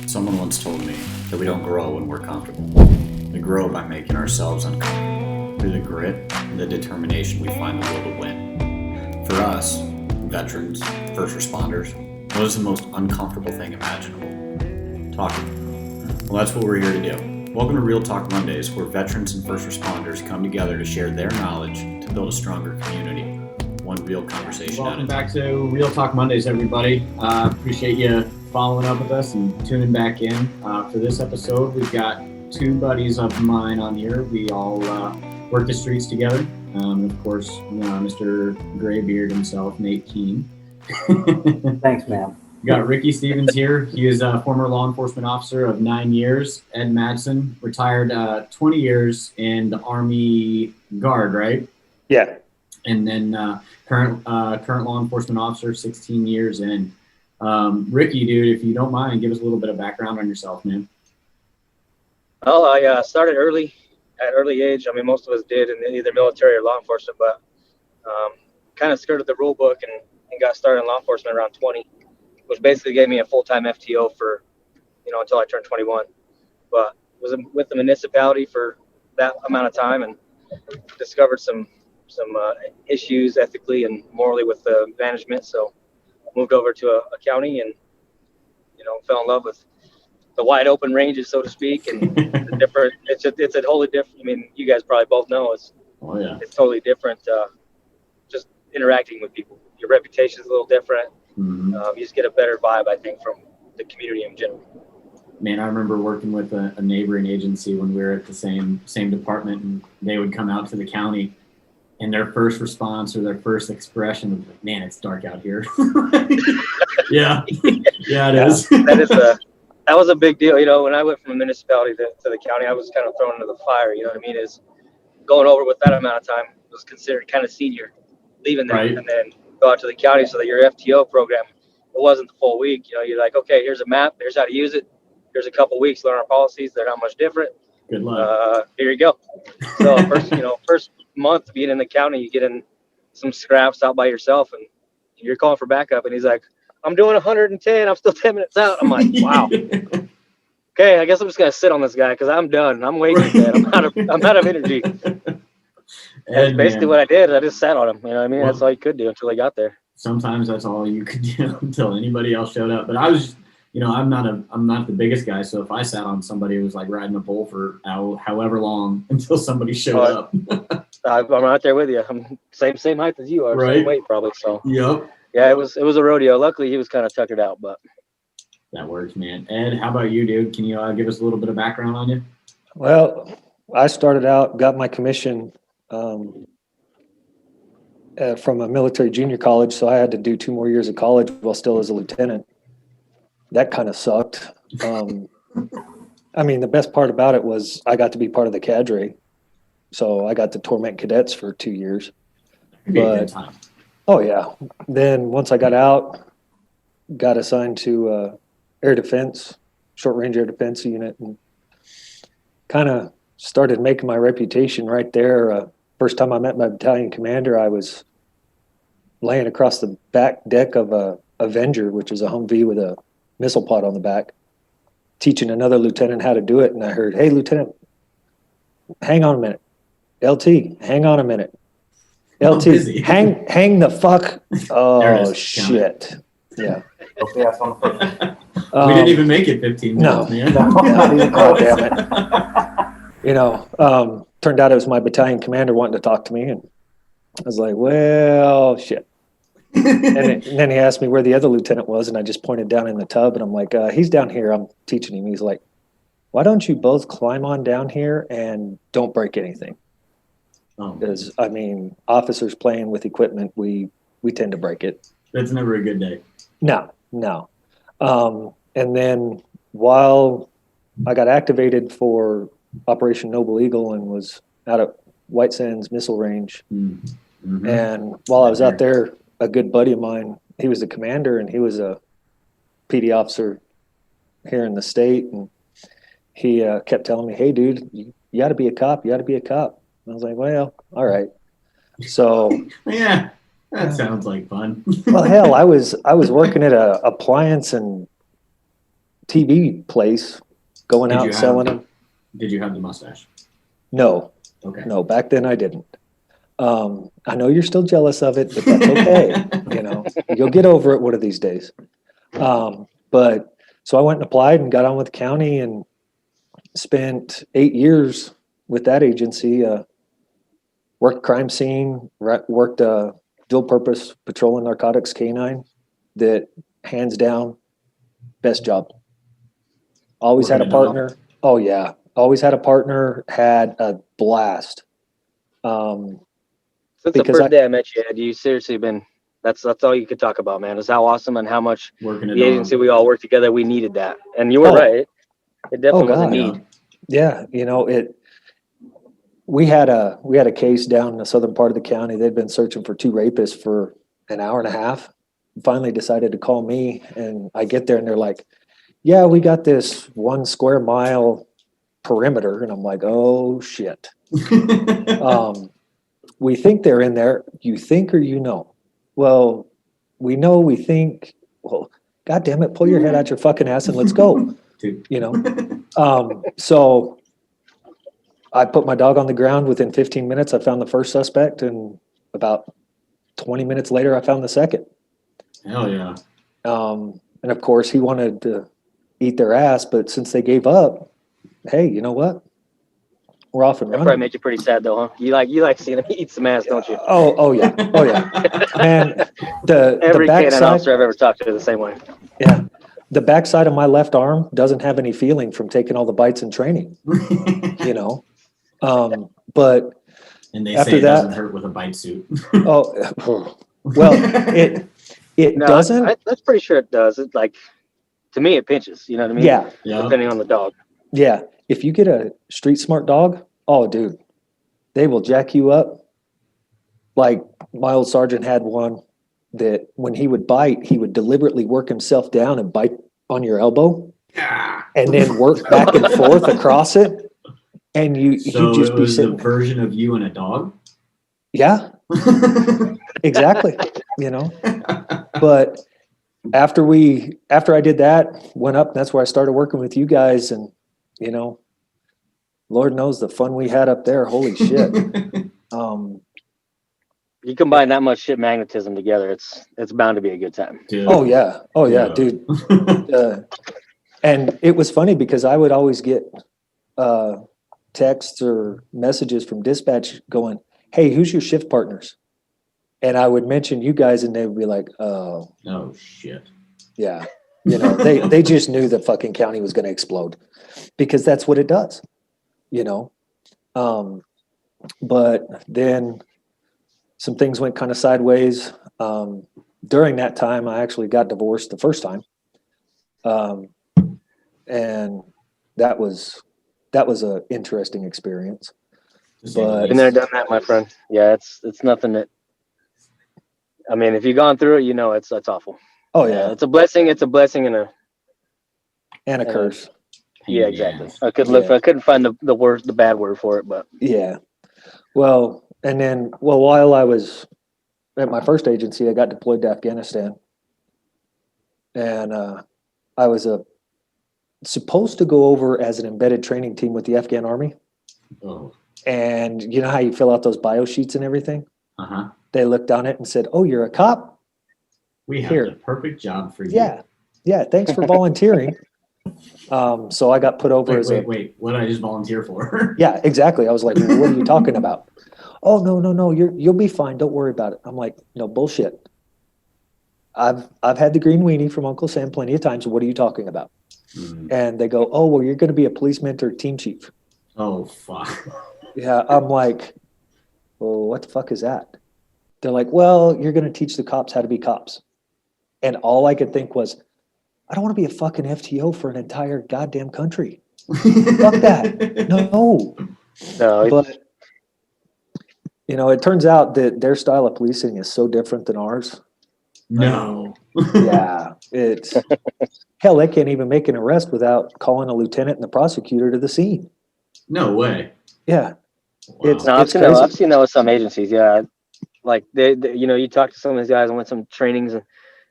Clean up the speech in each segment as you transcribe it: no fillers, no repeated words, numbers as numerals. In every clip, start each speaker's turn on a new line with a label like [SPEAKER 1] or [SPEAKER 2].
[SPEAKER 1] Someone once told me that we don't grow when we're comfortable. We grow by making ourselves uncomfortable, through the grit and the determination we find the will to win. For us, veterans, first responders, what is the most uncomfortable thing imaginable? Talking. Well, that's what we're here to do. Welcome to Real Talk Mondays, where veterans and first responders come together to share their knowledge to build a stronger community. One real conversation at a time.
[SPEAKER 2] Welcome back to Real Talk Mondays, everybody. Appreciate you following up with us and tuning back in. For this episode, we've got two buddies of mine on here. We all work the streets together. And of course, Mr. Graybeard himself, Nate Keene.
[SPEAKER 3] Thanks, man.
[SPEAKER 2] We got Ricky Stevens here. He is a former law enforcement officer of 9 years. Ed Madson, retired 20 years in the Army Guard, right?
[SPEAKER 3] Yeah.
[SPEAKER 2] And then current law enforcement officer, 16 years in. Ricky, dude, if you don't mind, give us a little bit of background on yourself, man.
[SPEAKER 4] Well, I started at early age. I mean, most of us did in either military or law enforcement, but kind of skirted the rule book and got started in law enforcement around 20, which basically gave me a full-time FTO for, until I turned 21. But was with the municipality for that amount of time and discovered some issues ethically and morally with the management. So moved over to a county and, fell in love with the wide open ranges, so to speak, and the different. It's a totally different. I mean, you guys probably both know it's totally different. Just interacting with people, your reputation is a little different.
[SPEAKER 2] Mm-hmm.
[SPEAKER 4] You just get a better vibe, I think, from the community in general.
[SPEAKER 2] Man, I remember working with a neighboring agency when we were at the same department, and they would come out to the county, and their first response or their first expression was like, "Man, it's dark out here." Yeah, it is.
[SPEAKER 4] That was a big deal. When I went from a municipality to the county, I was kind of thrown into the fire. You know what I mean? Is going over with that amount of time was considered kind of senior, leaving there,
[SPEAKER 2] right.
[SPEAKER 4] And then go out to the county so that your FTO program, it wasn't the full week. You're like, okay, here's a map, here's how to use it. Here's a couple weeks, learn our policies. They're not much different.
[SPEAKER 2] Good luck.
[SPEAKER 4] Here you go. So first month being in the county, you get in some scraps out by yourself, and you're calling for backup. And he's like, "I'm doing 110. I'm still 10 minutes out." I'm like, "Wow. Okay, I guess I'm just gonna sit on this guy because I'm done. I'm way too dead. I'm out of energy." That's basically what I did. I just sat on him. You know what I mean? Well, that's all you could do until I got there.
[SPEAKER 2] Sometimes that's all you could do until anybody else showed up. But I was, I'm not the biggest guy, so if I sat on somebody, it was like riding a bull for however long until somebody showed up.
[SPEAKER 4] I'm right there with you. I'm same height as you are,
[SPEAKER 2] right?
[SPEAKER 4] Same weight probably. So
[SPEAKER 2] yep.
[SPEAKER 4] Yeah, it was a rodeo. Luckily, he was kind of tuckered out, but
[SPEAKER 2] that works, man. Ed, how about you, dude? Can you give us a little bit of background on you?
[SPEAKER 3] Well, I started out, got my commission from a military junior college, so I had to do 2 more years of college while still as a lieutenant. That kind of sucked. I mean, the best part about it was I got to be part of the cadre, so I got to torment cadets for 2 years. But oh yeah, then once I got out, got assigned to air defense, short range air defense unit, and kind of started making my reputation right there. First time I met my battalion commander, I was laying across the back deck of a Avenger, which is a Humvee with a missile pod on the back, teaching another lieutenant how to do it. And I heard, "Hey, Lieutenant, hang on a minute. LT, hang on a minute. LT, hang the fuck." Oh, shit. Yeah.
[SPEAKER 2] We didn't even make it 15 minutes, man.
[SPEAKER 3] Oh, damn it. Turned out it was my battalion commander wanting to talk to me, and I was like, well, shit. And then he asked me where the other lieutenant was, and I just pointed down in the tub, and I'm like, he's down here. I'm teaching him. He's like, "Why don't you both climb on down here and don't break anything?" Because, officers playing with equipment, we tend to break it.
[SPEAKER 2] That's never a good day.
[SPEAKER 3] No. And then while I got activated for Operation Noble Eagle and was out at White Sands Missile Range,
[SPEAKER 2] mm-hmm.
[SPEAKER 3] And while I was out there, a good buddy of mine, he was the commander, and he was a PD officer here in the state, and he kept telling me, "Hey, dude, you got to be a cop. You got to be a cop." And I was like, "Well, all right." So
[SPEAKER 2] yeah, that sounds like fun.
[SPEAKER 3] Well, hell, I was working at a appliance and TV place, going out and selling them.
[SPEAKER 2] Did you have the mustache?
[SPEAKER 3] No,
[SPEAKER 2] Okay.
[SPEAKER 3] no, back then I didn't. I know you're still jealous of it, but that's okay. You know, you'll get over it one of these days. But so I went and applied and got on with the county and spent 8 years with that agency. Worked crime scene, worked dual purpose patrol and narcotics canine. That hands down, best job. Always had a partner. Oh yeah, always had a partner. Had a blast.
[SPEAKER 4] Since the first day I met you, had you seriously been? That's all you could talk about, man. Is how awesome and how much the agency we all worked together. We needed that, and you were right. It definitely was a need.
[SPEAKER 3] Yeah, you know it. We had a case down in the southern part of the county. They'd been searching for 2 rapists for an hour and a half. Finally decided to call me, and I get there and they're like, "Yeah, we got this 1 square mile perimeter," and I'm like, "Oh shit." We think they're in there. You think or you know? Well, we know. We think. Well, God damn it! Pull your head out your fucking ass and let's go. You know. So I put my dog on the ground. Within 15 minutes, I found the first suspect, and about 20 minutes later, I found the second.
[SPEAKER 2] Hell yeah.
[SPEAKER 3] And of course, he wanted to eat their ass, but since they gave up, hey, you know what? We're off and running.
[SPEAKER 4] That probably made you pretty sad, though, huh? You like seeing him eat some ass, don't you?
[SPEAKER 3] Oh yeah, man.
[SPEAKER 4] Every
[SPEAKER 3] the
[SPEAKER 4] canine officer I've ever talked to the same way.
[SPEAKER 3] Yeah, the backside of my left arm doesn't have any feeling from taking all the bites in training. You know, but
[SPEAKER 2] and they
[SPEAKER 3] after
[SPEAKER 2] say it
[SPEAKER 3] that,
[SPEAKER 2] doesn't hurt with a bite suit.
[SPEAKER 3] Well, it doesn't.
[SPEAKER 4] That's pretty sure it does. It's like, to me, it pinches. You know what I mean?
[SPEAKER 3] Yeah.
[SPEAKER 4] Depending on the dog.
[SPEAKER 3] Yeah. If you get a street smart dog, oh, dude, they will jack you up. Like my old sergeant had one that when he would bite, he would deliberately work himself down and bite on your elbow, and then work back and forth across it. And you'd just be sitting.
[SPEAKER 2] A version of you and a dog.
[SPEAKER 3] Yeah. Exactly. You know, but after I did that, went up, that's where I started working with you guys, and you know, Lord knows the fun we had up there. Holy shit.
[SPEAKER 4] You combine that much shit magnetism together, it's bound to be a good time.
[SPEAKER 2] Dude.
[SPEAKER 3] Oh yeah, dude. And it was funny because I would always get texts or messages from dispatch going, "Hey, who's your shift partners?" And I would mention you guys, and they would be like, "Oh
[SPEAKER 2] shit."
[SPEAKER 3] Yeah, you know, they just knew the fucking county was going to explode, because that's what it does, you know. But then some things went kind of sideways. During that time, I actually got divorced the first time, and that was a interesting experience. But
[SPEAKER 4] been there, done that, my friend. Yeah, it's nothing that. I mean, if you've gone through it, you know it's awful.
[SPEAKER 3] Oh yeah,
[SPEAKER 4] it's a blessing. It's a blessing and
[SPEAKER 3] a curse.
[SPEAKER 4] Yeah, exactly. I couldn't find the bad word for it, but
[SPEAKER 3] yeah. Well, and then while I was at my first agency, I got deployed to Afghanistan, and I was supposed to go over as an embedded training team with the Afghan Army.
[SPEAKER 2] Oh.
[SPEAKER 3] And you know how you fill out those bio sheets and everything?
[SPEAKER 2] Uh-huh.
[SPEAKER 3] They looked on it and said, "Oh, you're a cop?
[SPEAKER 2] We have the perfect job for you."
[SPEAKER 3] Yeah. Thanks for volunteering. So I got put over
[SPEAKER 2] wait. What did I just volunteer for?
[SPEAKER 3] Yeah, exactly. I was like, "What are you talking about?" "Oh, no. You'll be fine. Don't worry about it." I'm like, "No, bullshit. I've had the green weenie from Uncle Sam plenty of times. What are you talking about?" And they go, "Oh, well, you're going to be a police mentor team chief."
[SPEAKER 2] Oh, fuck.
[SPEAKER 3] Yeah, I'm like, "Well, what the fuck is that?" They're like, "Well, you're going to teach the cops how to be cops." And all I could think was, I don't want to be a fucking FTO for an entire goddamn country. Fuck that. No. But, you know, it turns out that their style of policing is so different than ours.
[SPEAKER 2] No.
[SPEAKER 3] Yeah. Hell, they can't even make an arrest without calling a lieutenant and the prosecutor to the scene.
[SPEAKER 2] No way.
[SPEAKER 3] Yeah.
[SPEAKER 2] Wow.
[SPEAKER 4] I've seen that with some agencies. Yeah. Like they, you know, you talk to some of these guys and went some trainings and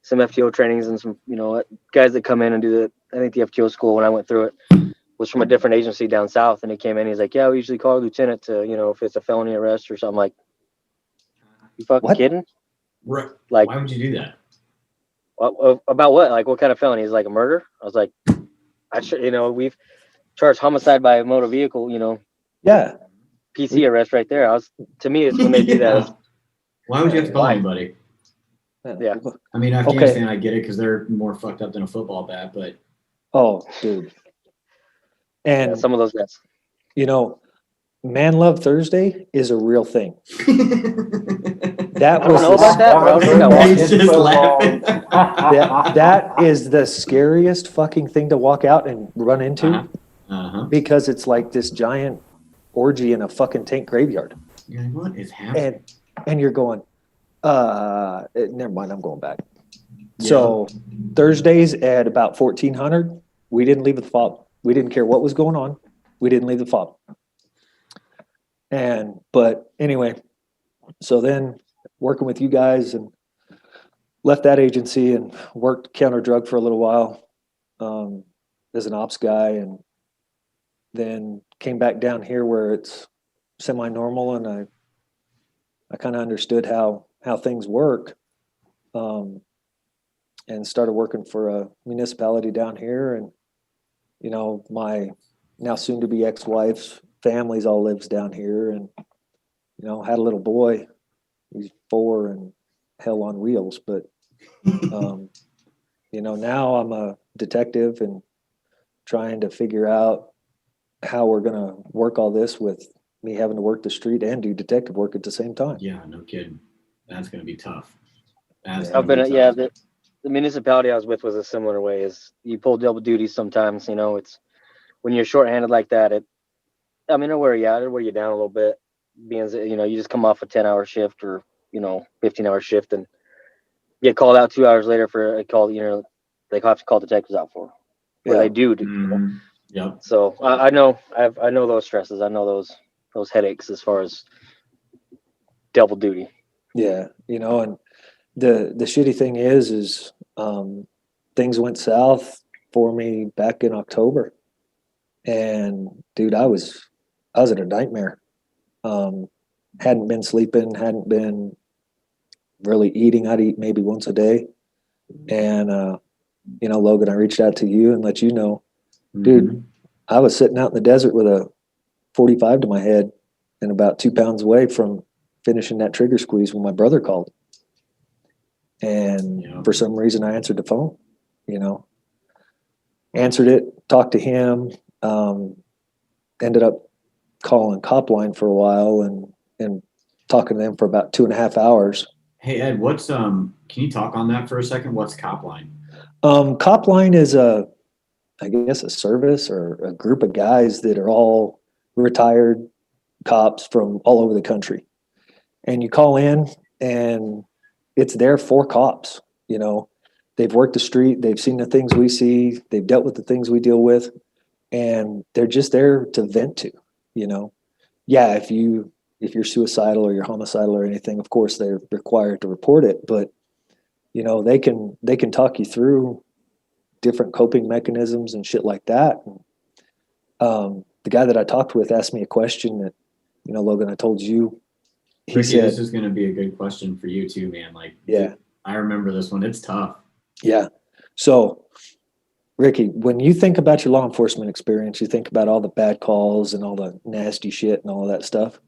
[SPEAKER 4] some FTO trainings and some, you know, guys that come in and do think the FTO school when I went through it was from a different agency down south, and he came in. He's like, "Yeah, we usually call a lieutenant to, if it's a felony arrest or something." Like, you fucking
[SPEAKER 3] What?
[SPEAKER 4] kidding?
[SPEAKER 2] Right.
[SPEAKER 4] Like,
[SPEAKER 2] why would you do that?
[SPEAKER 4] about what? Like, what kind of felony? He's like, a murder? I was like, we've charged homicide by a motor vehicle.
[SPEAKER 3] Yeah.
[SPEAKER 4] PC arrest right there. To me, it's when they do that.
[SPEAKER 2] Yeah. Why would you have to call
[SPEAKER 4] Why?
[SPEAKER 2] anybody?
[SPEAKER 4] Yeah.
[SPEAKER 2] I mean, Afghanistan, I get it because they're more fucked up than a football bat, but
[SPEAKER 3] Oh, dude. And
[SPEAKER 4] Yeah, some of those guys.
[SPEAKER 3] Man Love Thursday is a real thing. That
[SPEAKER 4] I don't
[SPEAKER 3] was
[SPEAKER 4] know about that, but I don't think I watched
[SPEAKER 2] He's
[SPEAKER 4] it.
[SPEAKER 2] just laughing.
[SPEAKER 3] that is the scariest fucking thing to walk out and run into because it's like this giant orgy in a fucking tank graveyard.
[SPEAKER 2] You're like, what is happening?
[SPEAKER 3] And you're going, never mind, I'm going back. Yeah. So Thursdays at about 1400, we didn't leave the fob. We didn't care what was going on. We didn't leave the fob. But anyway, so then working with you guys and left that agency and worked counter drug for a little while as an ops guy, and then came back down here where it's semi-normal, and I kind of understood how things work, and started working for a municipality down here. And my now soon to be ex-wife's family's all lives down here, and had a little boy. He's 4 and hell on wheels, but now I'm a detective and trying to figure out how we're gonna work all this with me having to work the street and do detective work at the same time.
[SPEAKER 2] Yeah, no kidding. That's gonna be tough.
[SPEAKER 4] The municipality I was with was a similar way. Is you pull double duty sometimes. It's when you're shorthanded like that. It'll wear you out. It'll wear you down a little bit. Being you just come off a 10-hour shift or 15-hour shift and get called out 2 hours later for a call. They have to call detectives out for. Or they do.
[SPEAKER 2] Yeah.
[SPEAKER 4] So I know those stresses. I know those headaches as far as double duty.
[SPEAKER 3] Yeah, and the shitty thing is things went south for me back in October, and dude, I was in a nightmare. Hadn't been sleeping, hadn't been really eating. I'd eat maybe once a day, and Logan, I reached out to you and let you know, dude, I was sitting out in the desert with a 45 to my head and about 2 pounds away from finishing that trigger squeeze when my brother called. And for some reason I answered the phone, answered it, talked to him, ended up calling Copline for a while and talking to them for about 2.5 hours.
[SPEAKER 2] Hey Ed, what's can you talk on that for a second? What's Copline?
[SPEAKER 3] Copline is a service or a group of guys that are all retired cops from all over the country. And you call in and it's there for cops. They've worked the street, they've seen the things we see, they've dealt with the things we deal with, and they're just there to vent to. Yeah, if you're suicidal or you're homicidal or anything, of course they're required to report it, but they can talk you through different coping mechanisms and shit like that. The guy that I talked with asked me a question that, Logan, I told you.
[SPEAKER 2] Ricky, this is going to be a good question for you too, man. Yeah, I remember this one. It's tough.
[SPEAKER 3] Yeah. So, Ricky, when you think about your law enforcement experience, you think about all the bad calls and all the nasty shit and all of that stuff.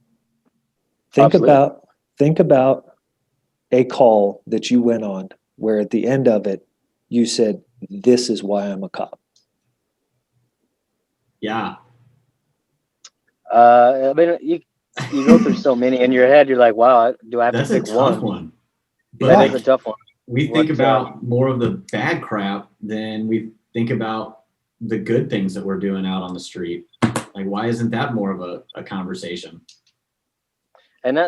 [SPEAKER 3] Think about a call that you went on where at the end of it, you said, "This is why I'm a cop."
[SPEAKER 2] Yeah.
[SPEAKER 4] You go through so many in your head. You're like, wow, do I have to pick one?
[SPEAKER 2] But
[SPEAKER 4] that is a tough one.
[SPEAKER 2] We think about more of the bad crap than we think about the good things that we're doing out on the street. Like, why isn't that more of a conversation?
[SPEAKER 4] And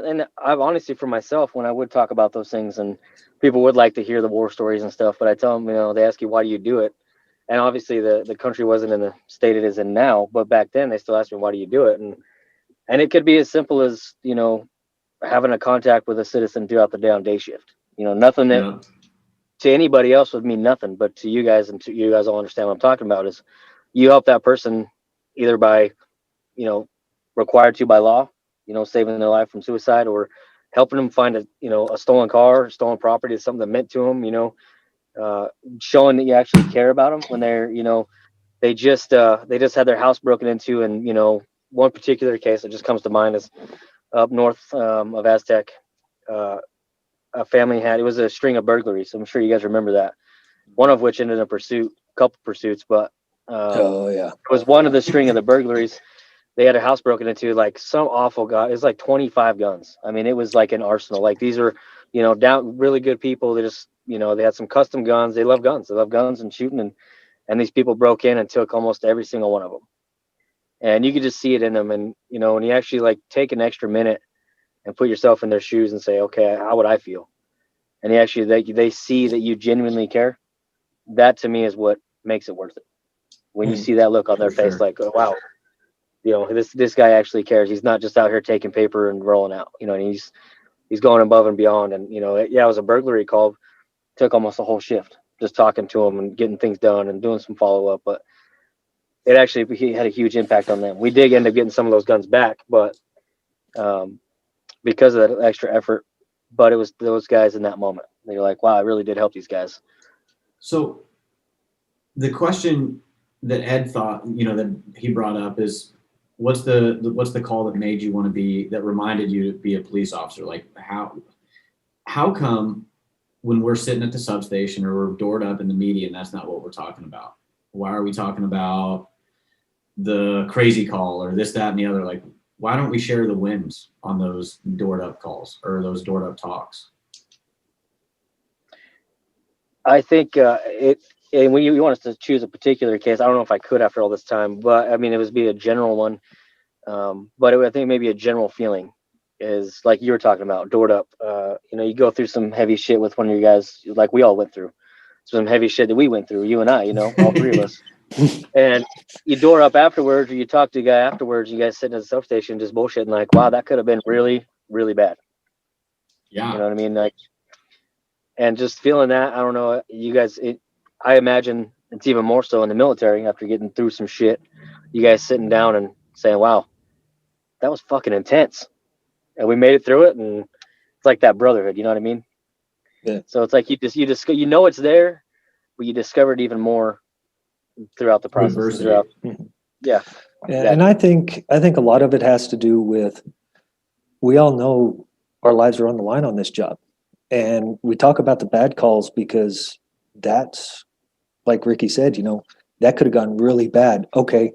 [SPEAKER 4] I've honestly, for myself, when I would talk about those things, and people would like to hear the war stories and stuff, but I tell them, they ask you, why do you do it? And obviously the country wasn't in the state it is in now, but back then they still ask me, why do you do it? And it could be as simple as, having a contact with a citizen throughout the day on day shift. Nothing that to anybody else would mean nothing, but to you guys, and to you guys all understand what I'm talking about, is you help that person either by, you know, required to by law, you know, saving their life from suicide, or helping them find a, you know, a stolen car, stolen property, something that meant to them, you know, showing that you actually care about them when they're, you know, they just had their house broken into. And, you know, one particular case that just comes to mind is up north of Aztec. A family it was a string of burglaries. I'm sure you guys remember that. One of which ended in a couple pursuits, but
[SPEAKER 3] Oh yeah.
[SPEAKER 4] it was one of the string of the burglaries. They had a house broken into, like some awful guy. It was like 25 guns. I mean, it was like an arsenal. Like these are, you know, down really good people. They just, you know, they had some custom guns. They love guns. They love guns and shooting. And these people broke in and took almost every single one of them. And you could just see it in them. And, you know, when you actually like take an extra minute and put yourself in their shoes and say, okay, how would I feel? And they see that you genuinely care. That to me is what makes it worth it. When you see that look on their face, like, oh, wow, you know, this guy actually cares. He's not just out here taking paper and rolling out, you know, and he's going above and beyond. And, you know, it was a burglary call. Took almost a whole shift just talking to him and getting things done and doing some follow up. But it actually had a huge impact on them. We did end up getting some of those guns back, but because of that extra effort. But it was those guys in that moment. They're like, wow, I really did help these guys.
[SPEAKER 2] So the question that Ed thought, you know, that he brought up is, what's the call that made you want to be, that reminded you to be a police officer? Like how come when we're sitting at the substation or we're doored up in the media and that's not what we're talking about? Why are we talking about the crazy call or this, that, and the other? Like, why don't we share the wins on those doored up calls or those doored up talks?
[SPEAKER 4] I think and when you want us to choose a particular case, I don't know if I could after all this time, but I mean, it would be a general one. But I think maybe a general feeling is like you were talking about, doored up. You know, you go through some heavy shit with one of your guys, like we all went through some heavy shit that we went through, you and I, you know, all three of us. And you door up afterwards, or you talk to a guy afterwards, you guys sitting at the substation just bullshitting, like, wow, that could have been really, really bad.
[SPEAKER 2] Yeah.
[SPEAKER 4] You know what I mean? Like, and just feeling that, I don't know, you guys, I imagine it's even more so in the military after getting through some shit, you guys sitting down and saying, wow, that was fucking intense. And we made it through it. And it's like that brotherhood, you know what I mean?
[SPEAKER 3] Yeah.
[SPEAKER 4] So it's like you know it's there, but you discover it even more throughout the process. Yeah.
[SPEAKER 3] Exactly. And I think a lot of it has to do with, we all know our lives are on the line on this job. And we talk about the bad calls because that's, like Ricky said, you know, that could have gone really bad. Okay,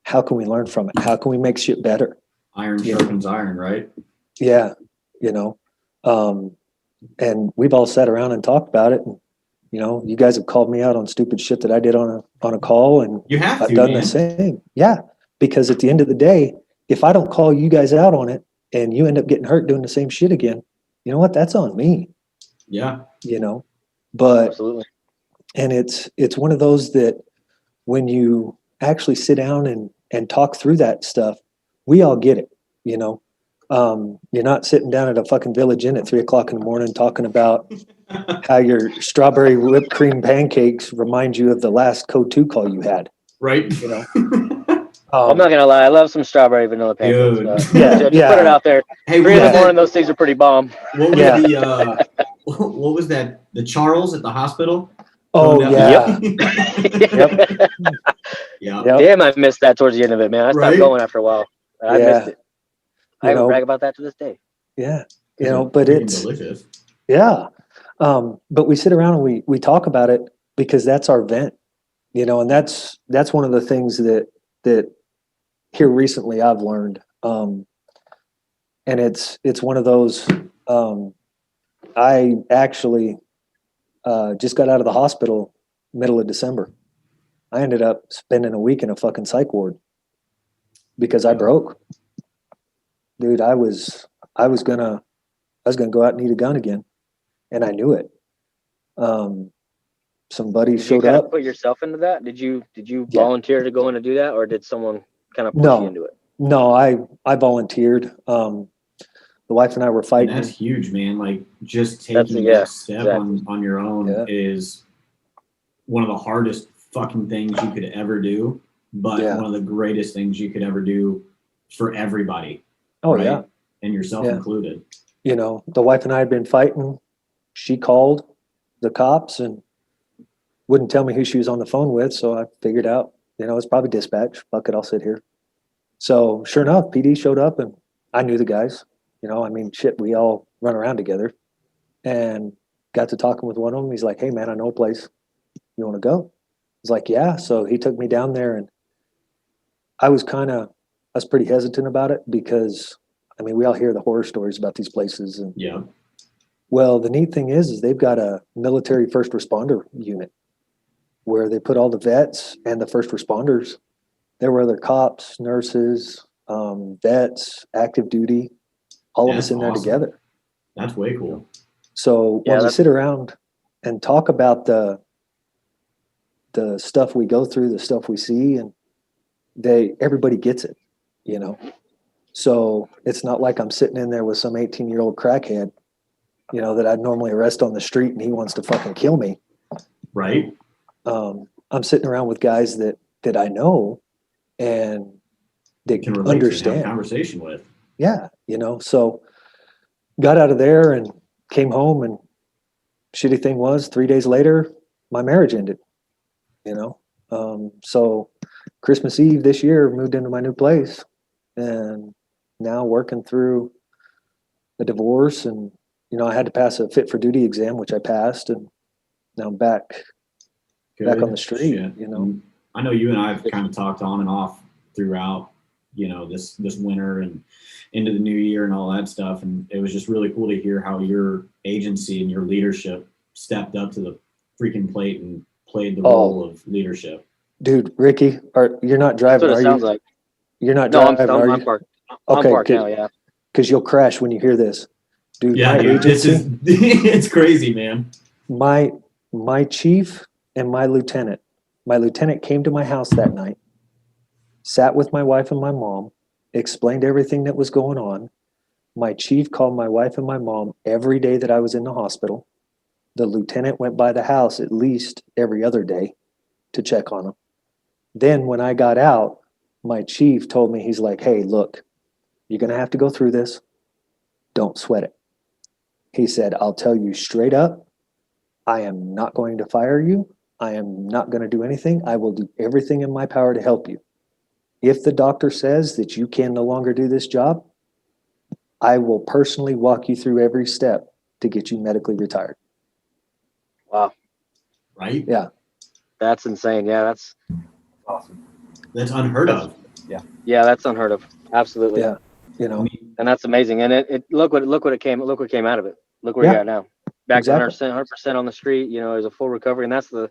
[SPEAKER 3] how can we learn from it? How can we make shit better?
[SPEAKER 2] Iron sharpens iron, right?
[SPEAKER 3] Yeah, you know. And we've all sat around and talked about it. And, you know, you guys have called me out on stupid shit that I did on a call, and
[SPEAKER 2] You have to,
[SPEAKER 3] I've done
[SPEAKER 2] man.
[SPEAKER 3] the same. Yeah, because at the end of the day, if I don't call you guys out on it and you end up getting hurt doing the same shit again, you know what? That's on me.
[SPEAKER 2] Yeah.
[SPEAKER 3] You know, but
[SPEAKER 4] Absolutely.
[SPEAKER 3] and it's one of those that when you actually sit down and talk through that stuff, we all get it. You know, you're not sitting down at a fucking Village Inn at 3:00 in the morning talking about how your strawberry whipped cream pancakes remind you of the last code 2 call you had.
[SPEAKER 2] Right.
[SPEAKER 3] You know,
[SPEAKER 4] I'm not gonna lie, I love some strawberry vanilla pancakes.
[SPEAKER 2] Dude.
[SPEAKER 4] Just put it out there.
[SPEAKER 2] Hey,
[SPEAKER 4] 3 in the morning, those things are pretty bomb.
[SPEAKER 2] What was
[SPEAKER 3] Yeah.
[SPEAKER 2] what was that? The Charles at the hospital?
[SPEAKER 3] Oh yeah.
[SPEAKER 2] Yep. Yeah.
[SPEAKER 3] Yep.
[SPEAKER 4] Damn, I missed that towards the end of it, man. I stopped
[SPEAKER 2] Right?
[SPEAKER 4] going after a while. I missed it. I
[SPEAKER 3] know,
[SPEAKER 4] brag about that to this day.
[SPEAKER 3] Yeah. You know, but it's
[SPEAKER 2] delicious.
[SPEAKER 3] yeah. But we sit around and we talk about it because that's our vent, you know, and that's one of the things that here recently I've learned. And it's one of those, I actually just got out of the hospital middle of December. I ended up spending a week in a fucking psych ward because I broke. Dude, I was gonna go out and need a gun again, and I knew it. Some buddies showed
[SPEAKER 4] Did you
[SPEAKER 3] up.
[SPEAKER 4] put yourself into that? Did you volunteer to go in and do that, or did someone kind of push you into it?
[SPEAKER 3] No, I volunteered. The wife and I were
[SPEAKER 2] And
[SPEAKER 3] fighting.
[SPEAKER 2] that's huge, man. Like just taking
[SPEAKER 4] That's-
[SPEAKER 2] the
[SPEAKER 4] yeah,
[SPEAKER 2] next step
[SPEAKER 4] exactly.
[SPEAKER 2] on your own
[SPEAKER 3] Yeah.
[SPEAKER 2] is one of the hardest fucking things you could ever do, but
[SPEAKER 3] Yeah.
[SPEAKER 2] one of the greatest things you could ever do for everybody.
[SPEAKER 3] Oh
[SPEAKER 2] right?
[SPEAKER 3] yeah.
[SPEAKER 2] And yourself
[SPEAKER 3] Yeah.
[SPEAKER 2] included.
[SPEAKER 3] You know, the wife and I had been fighting. She called the cops and wouldn't tell me who she was on the phone with. So I figured out, you know, it's probably dispatch. Fuck it, I'll sit here. So sure enough, PD showed up and I knew the guys. You know, I mean, shit, we all run around together and got to talking with one of them. He's like, hey, man, I know a place. You want to go? I was like, yeah. So he took me down there and I was pretty hesitant about it because, I mean, we all hear the horror stories about these places. And
[SPEAKER 2] Yeah.
[SPEAKER 3] well, the neat thing is they've got a military first responder unit where they put all the vets and the first responders. There were other cops, nurses, vets, active duty, all of us
[SPEAKER 2] That's
[SPEAKER 3] in there
[SPEAKER 2] awesome.
[SPEAKER 3] together.
[SPEAKER 2] That's way cool.
[SPEAKER 3] So
[SPEAKER 4] Yeah,
[SPEAKER 3] when we
[SPEAKER 4] that's-
[SPEAKER 3] sit around and talk about the stuff we go through, the stuff we see, and everybody gets it, you know. So it's not like I'm sitting in there with some 18-year-old crackhead, you know, that I'd normally arrest on the street and he wants to fucking kill me.
[SPEAKER 2] Right?
[SPEAKER 3] I'm sitting around with guys that I know and they
[SPEAKER 2] Can relate to and have a
[SPEAKER 3] understand.
[SPEAKER 2] conversation with.
[SPEAKER 3] Yeah, you know. So got out of there and came home, and shitty thing was 3 days later my marriage ended, you know. So Christmas Eve this year moved into my new place and now working through a divorce, and you know I had to pass a fit for duty exam, which I passed, and now I'm back
[SPEAKER 2] Good
[SPEAKER 3] on the street,
[SPEAKER 2] shit.
[SPEAKER 3] you know.
[SPEAKER 2] I know you and I have kind of talked on and off throughout, you know, this winter and into the new year and all that stuff. And it was just really cool to hear how your agency and your leadership stepped up to the freaking plate and played the role of leadership.
[SPEAKER 3] Dude, Ricky, you're not driving,
[SPEAKER 4] That's what it
[SPEAKER 3] are
[SPEAKER 4] sounds
[SPEAKER 3] you?
[SPEAKER 4] like.
[SPEAKER 3] You're not
[SPEAKER 4] No,
[SPEAKER 3] driving, are
[SPEAKER 4] I'm
[SPEAKER 3] you?
[SPEAKER 4] parked.
[SPEAKER 3] Okay,
[SPEAKER 4] I'm parked now, yeah.
[SPEAKER 3] Because you'll crash when you hear this. Dude,
[SPEAKER 2] Yeah,
[SPEAKER 3] my
[SPEAKER 2] dude, this
[SPEAKER 3] agency,
[SPEAKER 2] is it's crazy, man.
[SPEAKER 3] my chief and my lieutenant came to my house that night, sat with my wife and my mom, explained everything that was going on. My chief called my wife and my mom every day that I was in the hospital. The lieutenant went by the house at least every other day to check on them. Then when I got out, my chief told me, he's like, hey, look, you're going to have to go through this. Don't sweat it. He said, I'll tell you straight up, I am not going to fire you. I am not going to do anything. I will do everything in my power to help you. If the doctor says that you can no longer do this job, I will personally walk you through every step to get you medically retired.
[SPEAKER 4] Wow.
[SPEAKER 2] Right?
[SPEAKER 3] Yeah.
[SPEAKER 4] That's insane. Yeah, that's
[SPEAKER 5] Awesome.
[SPEAKER 2] That's unheard of.
[SPEAKER 4] that's unheard of. Absolutely.
[SPEAKER 3] Yeah. You know,
[SPEAKER 4] And that's amazing. And it look what came out of it. Look where
[SPEAKER 3] Yeah.
[SPEAKER 4] you're at now. Back
[SPEAKER 3] Exactly.
[SPEAKER 4] to 100% on the street, you know, there's a full recovery, and that's the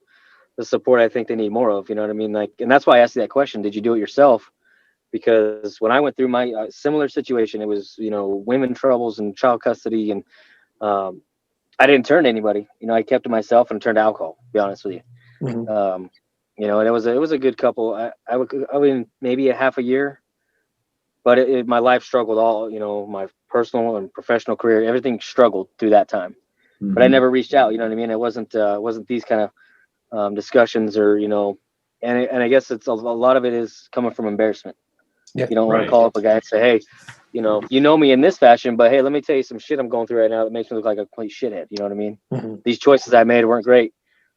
[SPEAKER 4] support I think they need more of, you know what I mean? Like, and that's why I asked you that question. Did you do it yourself? Because when I went through my similar situation, it was, you know, women troubles and child custody, and I didn't turn to anybody. You know, I kept to myself and turned to alcohol, to be honest with you.
[SPEAKER 3] Mhm.
[SPEAKER 4] You know, and it was a good couple. I mean, maybe a half a year, but my life struggled all, you know, my personal and professional career, everything struggled through that time. But I never reached out, you know what I mean? It wasn't these kind of discussions, or, you know, and I guess it's a lot of it is coming from embarrassment.
[SPEAKER 3] Yeah.
[SPEAKER 4] You don't want
[SPEAKER 2] Right.
[SPEAKER 4] to call up a guy and say, hey, you know me in this fashion, but hey, let me tell you some shit I'm going through right now that makes me look like a complete shithead. You know what I mean?
[SPEAKER 3] Mhm.
[SPEAKER 4] These choices I made weren't great,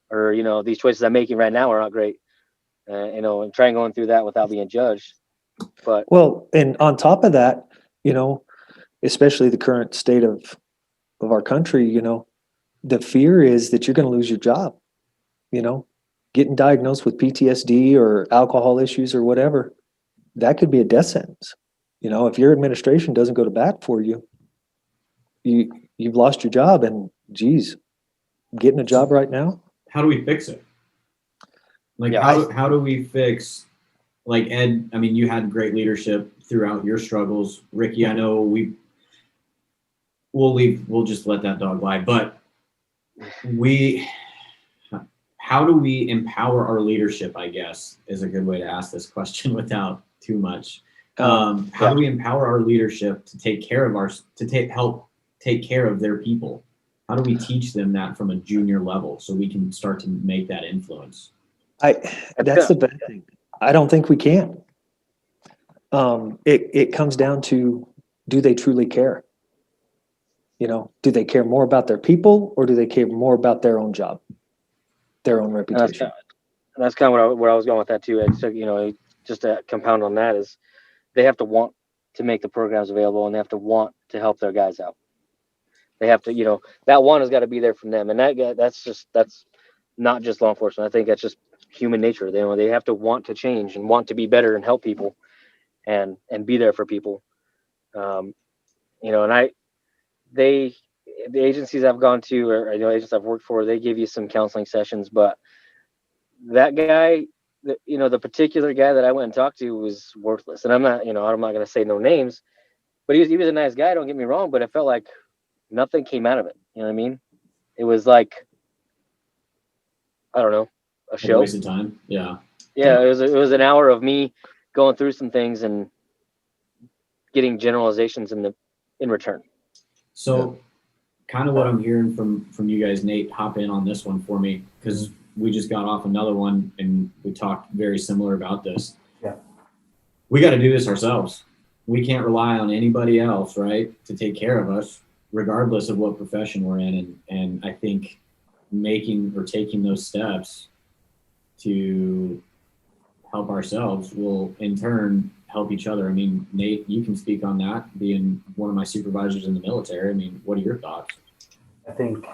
[SPEAKER 4] or, you know, these choices I'm making right now are not great. You know, and trying going through that without being judged. But
[SPEAKER 3] Well, and on top of that, you know, especially the current state of our country, you know, the fear is that you're going to lose your job. You know, getting diagnosed with PTSD or alcohol issues or whatever, that could be a death sentence. You know, if your administration doesn't go to bat for you, you've lost your job. And geez, getting a job right now.
[SPEAKER 2] How do we fix it? Like,
[SPEAKER 4] Yeah,
[SPEAKER 2] how do we fix, like, Ed, I mean, you had great leadership throughout your struggles. Ricky, I know we'll just let that dog lie, but how do we empower our leadership, I guess, is a good way to ask this question without too much How do we empower our leadership to take care of help take care of their people? How do we teach them that from a junior level so we can start to make that influence?
[SPEAKER 3] That's the bad thing. I don't think we can. It comes down to, do they truly care? Do they care more about their people, or do they care more about their own job, their own reputation?
[SPEAKER 4] That's kind of where I was going with that too. So, just to compound on that is they have to want to make the programs available, and they have to want to help their guys out. They have to, that one has got to be there from them. And that's not just law enforcement. I think that's just human nature. They have to want to change and want to be better and help people and be there for people. And the agencies I've gone to, or agents I've worked for, they give you some counseling sessions, but that guy, the particular guy that I went and talked to was worthless. And I'm not going to say no names, but he was a nice guy. Don't get me wrong, but it felt like nothing came out of it. You know what I mean? It was like, I don't know, a show.
[SPEAKER 2] A waste of time. Yeah.
[SPEAKER 4] Yeah. It was an hour of me going through some things and getting generalizations in return.
[SPEAKER 2] So kind of what I'm hearing from you guys, Nate, hop in on this one for me, because we just got off another one and we talked very similar about this.
[SPEAKER 5] Yeah.
[SPEAKER 2] We got to do this ourselves. We can't rely on anybody else, right, to take care of us, regardless of what profession we're in. And I think taking those steps to help ourselves will in turn help each other. I mean, Nate, you can speak on that, being one of my supervisors in the military. I mean, what are your thoughts?
[SPEAKER 5] I think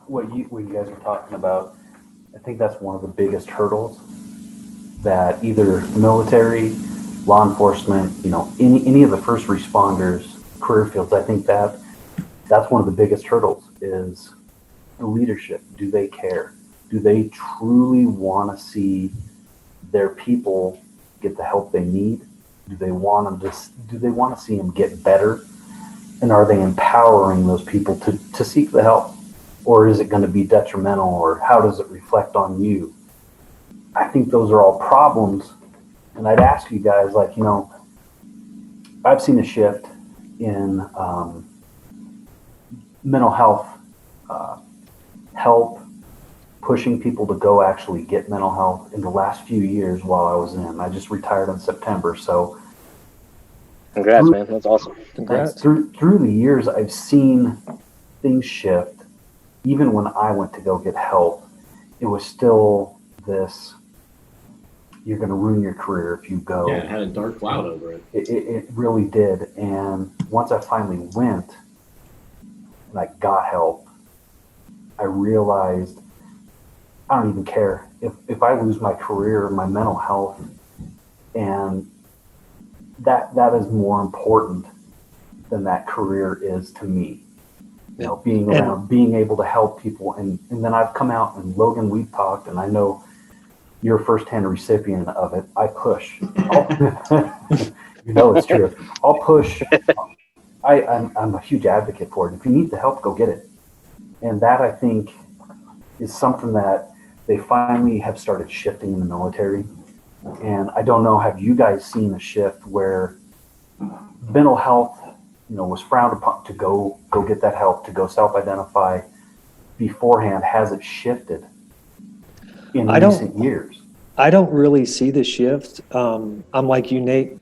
[SPEAKER 5] what you guys are talking about, I think that's one of the biggest hurdles that either military, law enforcement, any of the first responders, career fields, I think that's one of the biggest hurdles is the leadership. Do they care? Do they truly want to see their people get the help they need? Do they want to see them get better? And are they empowering those people to seek the help? Or is it going to be detrimental? Or how does it reflect on you? I think those are all problems. And I'd ask you guys, I've seen a shift in mental health help, pushing people to go actually get mental health in the last few years while I was in. I just retired in September, so
[SPEAKER 4] congrats, man. That's awesome.
[SPEAKER 3] Congrats.
[SPEAKER 5] Through the years, I've seen things shift. Even when I went to go get help, it was still this, you're going to ruin your career if you go.
[SPEAKER 2] Yeah, it had a dark cloud over it.
[SPEAKER 5] It really did. And once I finally went and I got help, I realized I don't even care if I lose my career, my mental health, and that is more important than that career is to me. Being around, being able to help people, and then I've come out, and Logan, we've talked, and I know you're a firsthand recipient of it. I push. It's true. I'll push. I'm a huge advocate for it. If you need the help, go get it. And that, I think, is something that they finally have started shifting in the military. And I don't know, have you guys seen a shift where mental health, was frowned upon to go get that help, to go self-identify beforehand? Has it shifted in recent years?
[SPEAKER 3] I don't really see the shift. I'm like you, Nate.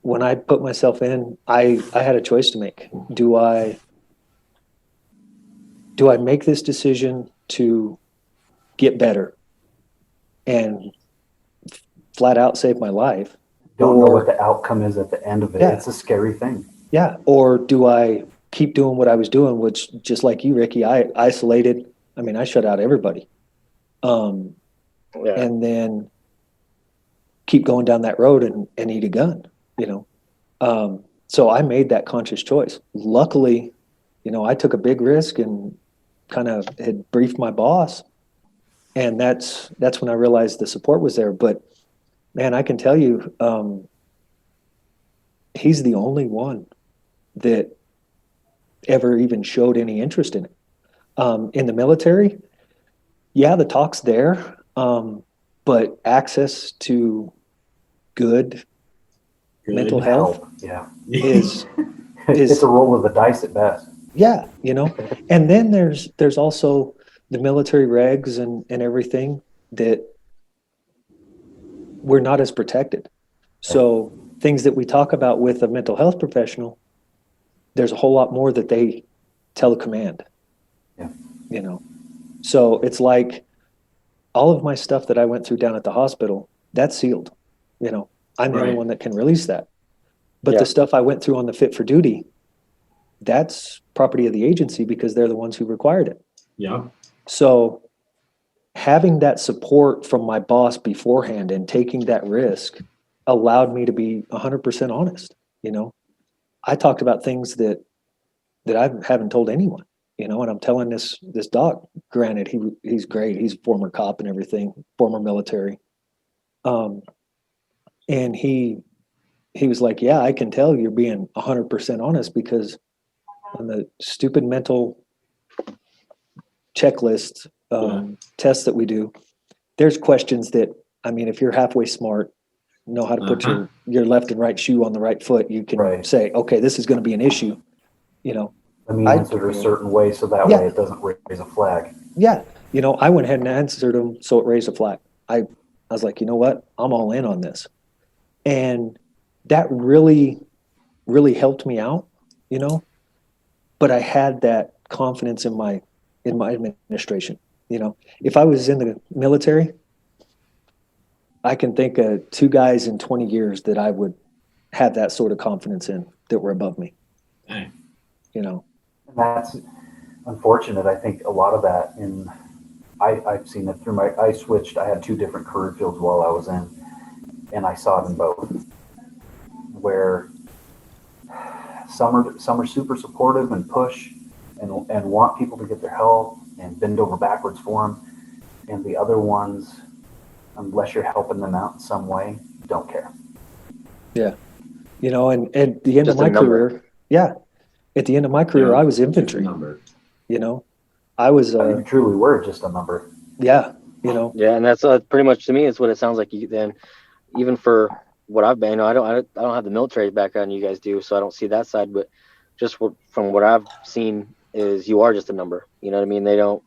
[SPEAKER 3] When I put myself in, I had a choice to make. Do I make this decision to get better and flat out save my life?
[SPEAKER 5] Don't know what the outcome is at the end of it.
[SPEAKER 3] Yeah.
[SPEAKER 5] It's a scary thing.
[SPEAKER 3] Yeah. Or do I keep doing what I was doing, which, just like you, Ricky, I isolated. I mean, I shut out everybody. And then keep going down that road and eat a gun, So I made that conscious choice. Luckily, I took a big risk and kind of had briefed my boss. And that's when I realized the support was there. But man, I can tell you, he's the only one that ever even showed any interest in it. In the military, yeah, the talk's there, but access to good mental health
[SPEAKER 5] Help. Yeah.
[SPEAKER 3] is
[SPEAKER 5] It's a roll of the dice at best.
[SPEAKER 3] yeah, and then there's also the military regs and everything that we're not as protected. So things that we talk about with a mental health professional, there's a whole lot more that they tell a command.
[SPEAKER 5] Yeah.
[SPEAKER 3] So it's like all of my stuff that I went through down at the hospital, that's sealed. I'm the only
[SPEAKER 2] Right.
[SPEAKER 3] one that can release that. But
[SPEAKER 4] Yeah.
[SPEAKER 3] the stuff I went through on the fit for duty, that's property of the agency because they're the ones who required it.
[SPEAKER 2] Yeah.
[SPEAKER 3] So having that support from my boss beforehand and taking that risk allowed me to be 100% honest. I talked about things that I haven't told anyone, and I'm telling this doc, granted, he's great. He's a former cop and everything, former military. And he was like, yeah, I can tell you're being 100% honest because on the stupid mental checklist tests that we do, there's questions that, if you're halfway smart, know how to put your left and right shoe on the right foot, you can say, okay, this is going to be an issue.
[SPEAKER 5] Let me answer it a certain way so that way it doesn't raise a flag.
[SPEAKER 3] Yeah. I went ahead and answered them so it raised a flag. I was like, you know what? I'm all in on this. And that really, really helped me out, but I had that confidence in my administration. If I was in the military, I can think of 2 guys in 20 years that I would have that sort of confidence in that were above me.
[SPEAKER 2] Dang.
[SPEAKER 5] And that's unfortunate. I think a lot of that I've seen it through I switched. I had 2 different career fields while I was in, and I saw it in both, where some are super supportive and push and want people to get their help and bend over backwards for them, and the other ones, unless you're helping them out in some way, don't care.
[SPEAKER 3] Yeah. And at the end
[SPEAKER 4] Just
[SPEAKER 3] of
[SPEAKER 4] a
[SPEAKER 3] my
[SPEAKER 4] number.
[SPEAKER 3] career, at the end of my career, I was infantry.
[SPEAKER 2] Number.
[SPEAKER 3] I was,
[SPEAKER 5] You truly were just a number.
[SPEAKER 3] yeah.
[SPEAKER 4] Yeah, and that's pretty much to me. It's what it sounds like. Then, even for what I've been, I don't have the military background you guys do, so I don't see that side. But just from what I've seen, is you are just a number. You know what I mean? They don't.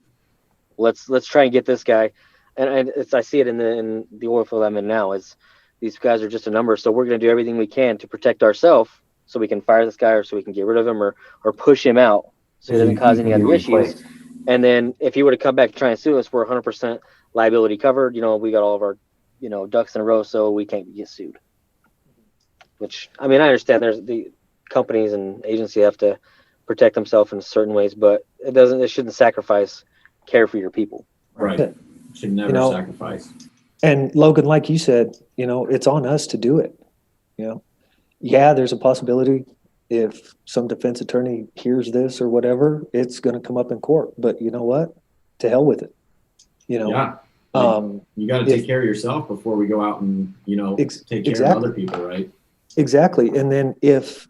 [SPEAKER 4] Let's try and get this guy, and I see it in the oil field I'm in now. Is these guys are just a number, so we're going to do everything we can to protect ourselves, so we can fire this guy, or so we can get rid of him, or push him out, so he doesn't cause any other issues. And then if he were to come back and try and sue us, we're 100% liability covered. We got all of our, ducks in a row, so we can't get sued. Which, I understand there's the companies and agencies have to protect themselves in certain ways, but it shouldn't sacrifice care for your people.
[SPEAKER 2] Right. Should never sacrifice.
[SPEAKER 3] And Logan, like you said, it's on us to do it. Yeah, there's a possibility if some defense attorney hears this or whatever, it's going to come up in court. But you know what? To hell with it.
[SPEAKER 2] Yeah. You got to take care of yourself before we go out and, take care of other people, right?
[SPEAKER 3] Exactly. And then if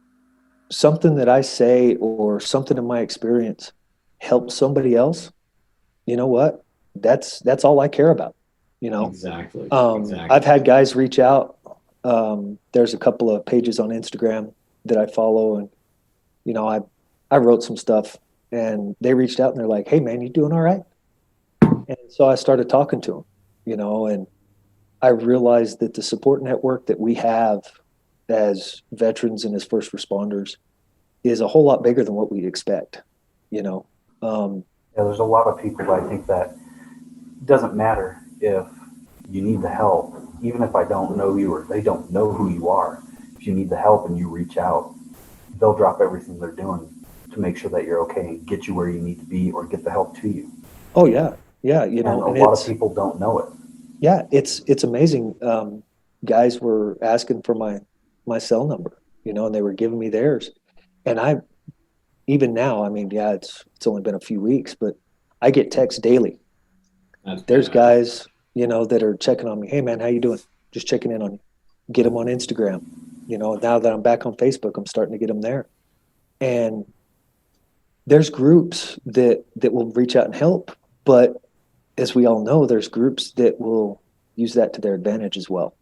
[SPEAKER 3] something that I say or something in my experience helps somebody else, you know what? That's all I care about.
[SPEAKER 2] Exactly.
[SPEAKER 3] I've had guys reach out. There's a couple of pages on Instagram that I follow, and I wrote some stuff, and they reached out and they're like, "Hey man, you doing all right?" And so I started talking to them, and I realized that the support network that we have as veterans and as first responders is a whole lot bigger than what we expect.
[SPEAKER 5] There's a lot of people, I think, that it doesn't matter if you need the help, even if I don't know you or they don't know who you are. If you need the help and you reach out, they'll drop everything they're doing to make sure that you're okay and get you where you need to be or get the help to you.
[SPEAKER 3] Oh yeah.
[SPEAKER 5] And a lot of people don't know it.
[SPEAKER 3] Yeah, it's amazing. Guys were asking for my cell number, and they were giving me theirs. And even now, it's only been a few weeks, but I get texts daily. There's guys, that are checking on me. Hey man, how you doing? Just checking in on you. Get them on Instagram. Now that I'm back on Facebook, I'm starting to get them there. And there's groups that will reach out and help, but as we all know, there's groups that will use that to their advantage as well.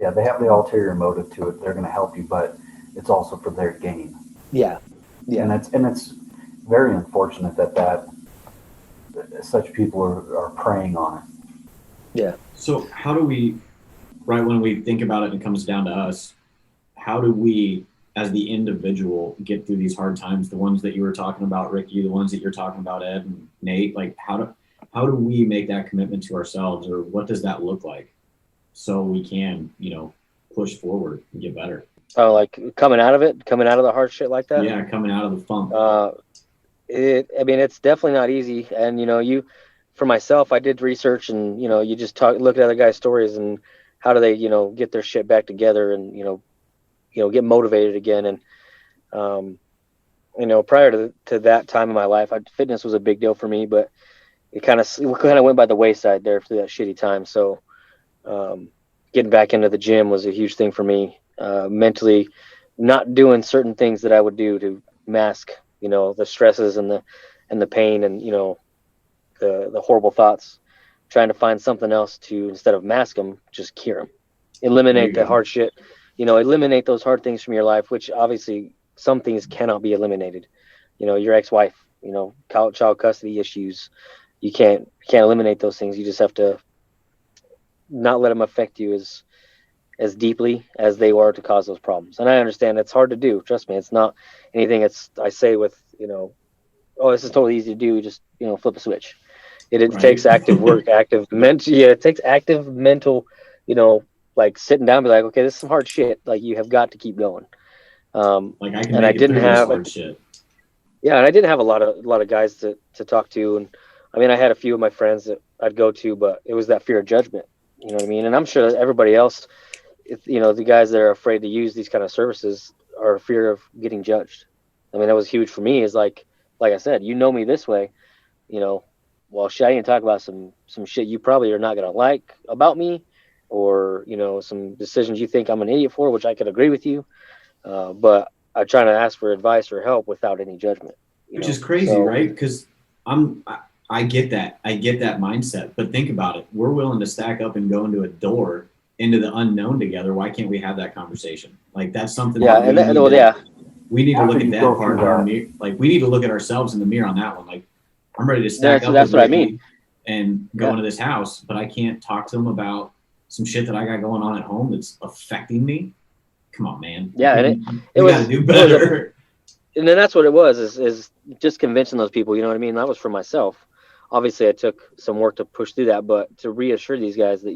[SPEAKER 5] Yeah, they have the ulterior motive to it. They're going to help you, but it's also for their gain.
[SPEAKER 3] Yeah.
[SPEAKER 5] And it's very unfortunate that such people are preying on it.
[SPEAKER 3] Yeah.
[SPEAKER 2] So how do we, right when we think about it and it comes down to us, how do we, as the individual, get through these hard times? The ones that you were talking about, Ricky, the ones that you're talking about, Ed and Nate. Like, how do we make that commitment to ourselves, or what does that look like, so we can, push forward and get better?
[SPEAKER 6] Oh, like coming out of the hard shit like that.
[SPEAKER 2] Yeah, coming out of the funk.
[SPEAKER 6] It's definitely not easy. And for myself, I did research, and you just look at other guys' stories and how do they, get their shit back together and get motivated again. And prior to that time in my life, fitness was a big deal for me, but it kind of went by the wayside there through that shitty time. So getting back into the gym was a huge thing for me. Mentally, not doing certain things that I would do to mask, the stresses and the pain and the horrible thoughts. Trying to find something else to, instead of mask them, just cure them, eliminate the hard shit. Eliminate those hard things from your life, which obviously some things cannot be eliminated. Your ex-wife, child custody issues. You can't eliminate those things. You just have to not let them affect you as deeply as they were to cause those problems. And I understand it's hard to do. Trust me, it's not anything I say with, oh, this is totally easy to do. Just, flip a switch. It takes active work, it takes active mental, like sitting down and be like, okay, this is some hard shit. Like, you have got to keep going.
[SPEAKER 2] Like, I can make it through this hard shit.
[SPEAKER 6] Yeah, and I didn't have a lot of guys to talk to. And I had a few of my friends that I'd go to, but it was that fear of judgment. You know what I mean? And I'm sure that everybody else, the guys that are afraid to use these kind of services are fear of getting judged. That was huge for me, is like I said, me this way, well, shit, I didn't talk about some shit you probably are not going to like about me, or, some decisions you think I'm an idiot for, which I could agree with you. But I try to ask for advice or help without any judgment.
[SPEAKER 2] Which is crazy, right? Because I get that. I get that mindset. But think about it. We're willing to stack up and go into a door into the unknown together. Why can't we have that conversation? Like, that's something.
[SPEAKER 6] Yeah,
[SPEAKER 2] we need to look at that part in our mirror. Like, we need to look at ourselves in the mirror on that one. Like, I'm ready to stack up.
[SPEAKER 6] That's what I mean.
[SPEAKER 2] And go into this house, but I can't talk to them about some shit that I got going on at home that's affecting me. Come on, man.
[SPEAKER 6] Yeah, and
[SPEAKER 2] we got to do better.
[SPEAKER 6] And then that's what it was, is just convincing those people, you know what I mean? That was for myself. Obviously, I took some work to push through that, but to reassure these guys that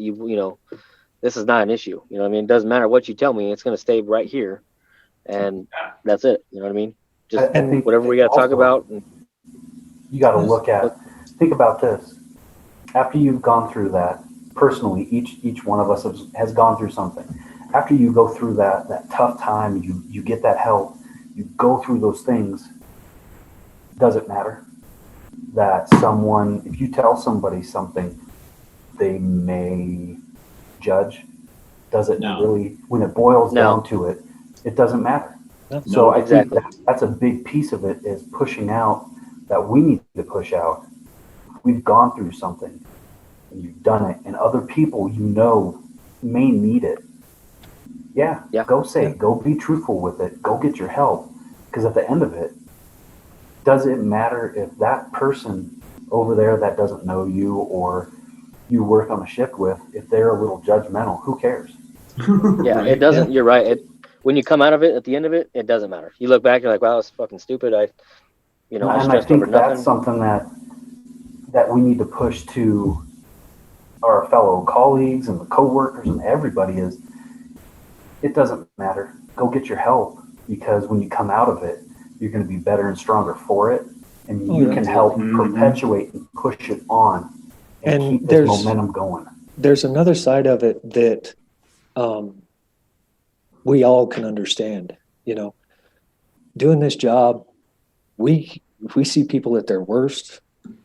[SPEAKER 6] this is not an issue. You know what I mean? It doesn't matter what you tell me, it's going to stay right here. And that's it. You know what I mean? Just whatever we got to talk about.
[SPEAKER 5] You got to think about this. After you've gone through that, personally, each one of us has gone through something. After you go through that tough time, you get that help, you go through those things, does it matter that if you tell somebody something, they may judge? Does it really, when it boils down to it, it doesn't matter. So I think that's a big piece of it, is pushing out that we need to push out. We've gone through something and you've done it, and other people may need it. Yeah. Go be truthful with it. Go get your help. Because at the end of it, does it matter if that person over there that doesn't know you or you work on a shift with, if they're a little judgmental, who cares?
[SPEAKER 6] Yeah, it doesn't. Yeah. You're right. When you come out of it, at the end of it, it doesn't matter. You look back, you're like, wow, that's fucking stupid. I
[SPEAKER 5] think that's something that we need to push to our fellow colleagues and the coworkers and everybody is, it doesn't matter. Go get your help, because when you come out of it, you're going to be better and stronger for it, and you can help perpetuate and push it on and keep this momentum going.
[SPEAKER 3] There's another side of it that we all can understand. Doing this job, we see people at their worst.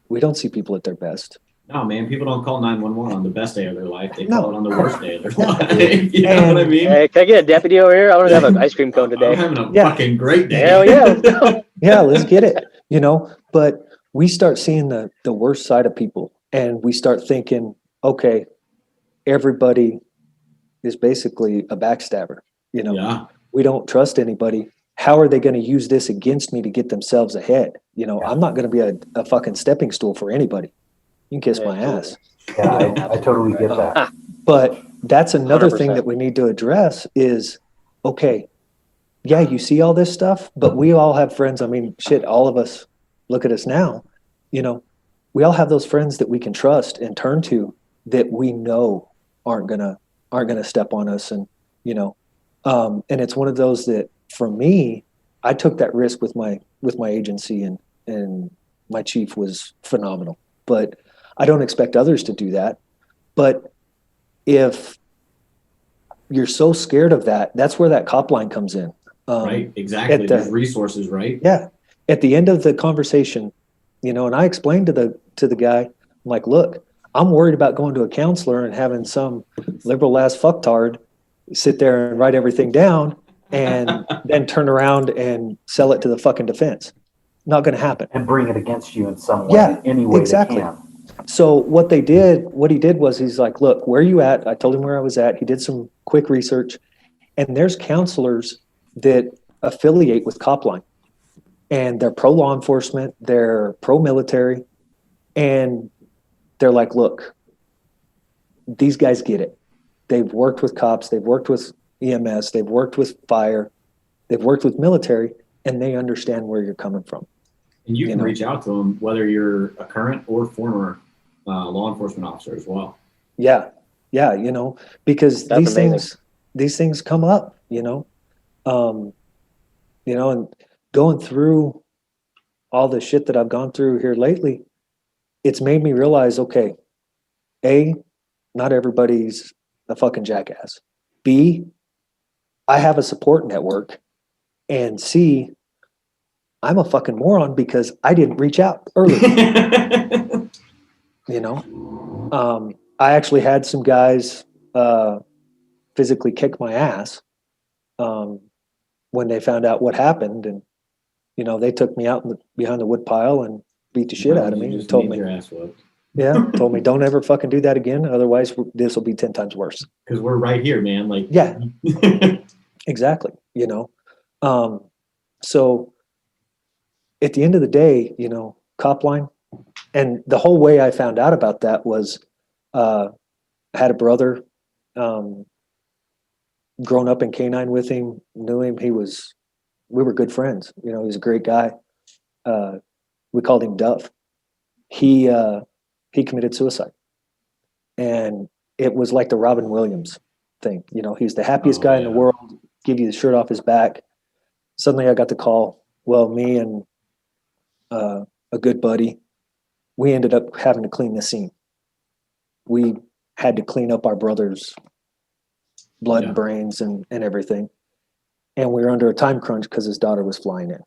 [SPEAKER 3] We don't see people at their best.
[SPEAKER 2] No, man, people don't call 911 on the best day of their life. They call it on the worst day of their life. You know what I mean?
[SPEAKER 6] Hey, can I get a deputy over here? I want to have an ice cream cone today.
[SPEAKER 2] I'm having a fucking great day.
[SPEAKER 6] Hell yeah.
[SPEAKER 3] Yeah, let's get it. But we start seeing the worst side of people, and we start thinking, okay, everybody is basically a backstabber. You know,
[SPEAKER 2] Yeah.
[SPEAKER 3] we don't trust anybody. How are they going to use this against me to get themselves ahead? You know, I'm not going to be a fucking stepping stool for anybody. You can kiss
[SPEAKER 6] Yeah,
[SPEAKER 3] my
[SPEAKER 6] absolutely.
[SPEAKER 3] ass.
[SPEAKER 5] Yeah,
[SPEAKER 3] You know?
[SPEAKER 5] I totally get that.
[SPEAKER 3] But that's another thing
[SPEAKER 6] 100%.
[SPEAKER 3] that we need to address is, okay, yeah, you see all this stuff, but we all have friends. I mean, shit, all of us, look at us now, you know, we all have those friends that we can trust and turn to that we know aren't gonna step on us. And, you know, and it's one of those that for me, I took that risk with my agency, and my chief was phenomenal. But I don't expect others to do that. But if you're so scared of that, that's where that cop line comes in.
[SPEAKER 2] Right. Exactly.
[SPEAKER 3] At
[SPEAKER 2] There's
[SPEAKER 3] the
[SPEAKER 2] resources, right?
[SPEAKER 3] Yeah, at the end of the conversation, you know, and I explained to the guy, I'm like, look, I'm worried about going to a counselor and having some liberal ass fucktard sit there and write everything down and then turn around and sell it to the fucking defense. Not going to happen.
[SPEAKER 5] And bring it against you in some way,
[SPEAKER 3] Yeah,
[SPEAKER 5] any way
[SPEAKER 3] exactly.
[SPEAKER 5] they can.
[SPEAKER 3] So what he did was he's like, look, where are you at? I told him where I was at. He did some quick research, and there's counselors that affiliate with Copline, and they're pro law enforcement, they're pro military, and they're like, look, these guys get it. They've worked with cops, they've worked with EMS, they've worked with fire, they've worked with military, and they understand where you're coming from.
[SPEAKER 2] And you
[SPEAKER 3] You
[SPEAKER 2] can
[SPEAKER 3] know?
[SPEAKER 2] reach out to them whether you're a current or former law enforcement officer as well.
[SPEAKER 3] Yeah, you know, because
[SPEAKER 6] That's
[SPEAKER 3] these
[SPEAKER 6] amazing.
[SPEAKER 3] things come up, and going through all the shit that I've gone through here lately, it's made me realize, okay, A, not everybody's a fucking jackass. B, I have a support network. And C, I'm a fucking moron because I didn't reach out early. You know, I actually had some guys physically kick my ass when they found out what happened, and they took me out behind the wood pile and beat the shit
[SPEAKER 2] Why
[SPEAKER 3] out
[SPEAKER 2] would
[SPEAKER 3] of
[SPEAKER 2] you
[SPEAKER 3] me and
[SPEAKER 2] just
[SPEAKER 3] told
[SPEAKER 2] need
[SPEAKER 3] me,
[SPEAKER 2] your ass whooped?
[SPEAKER 3] told me don't ever fucking do that again, otherwise this will be 10 times worse.
[SPEAKER 2] Because we're right here, man. Like,
[SPEAKER 3] Yeah, exactly. So at the end of the day, Copline, and the whole way I found out about that was I had a brother, grown up in K9 with him, knew him. We were good friends. He was a great guy. We called him Duff. He committed suicide, and it was like the Robin Williams thing. He's the happiest guy in the world, give you the shirt off his back. Suddenly I got the call. Well, me and a good buddy, we ended up having to clean the scene. We had to clean up our brother's blood and brains and everything. And we were under a time crunch because his daughter was flying in.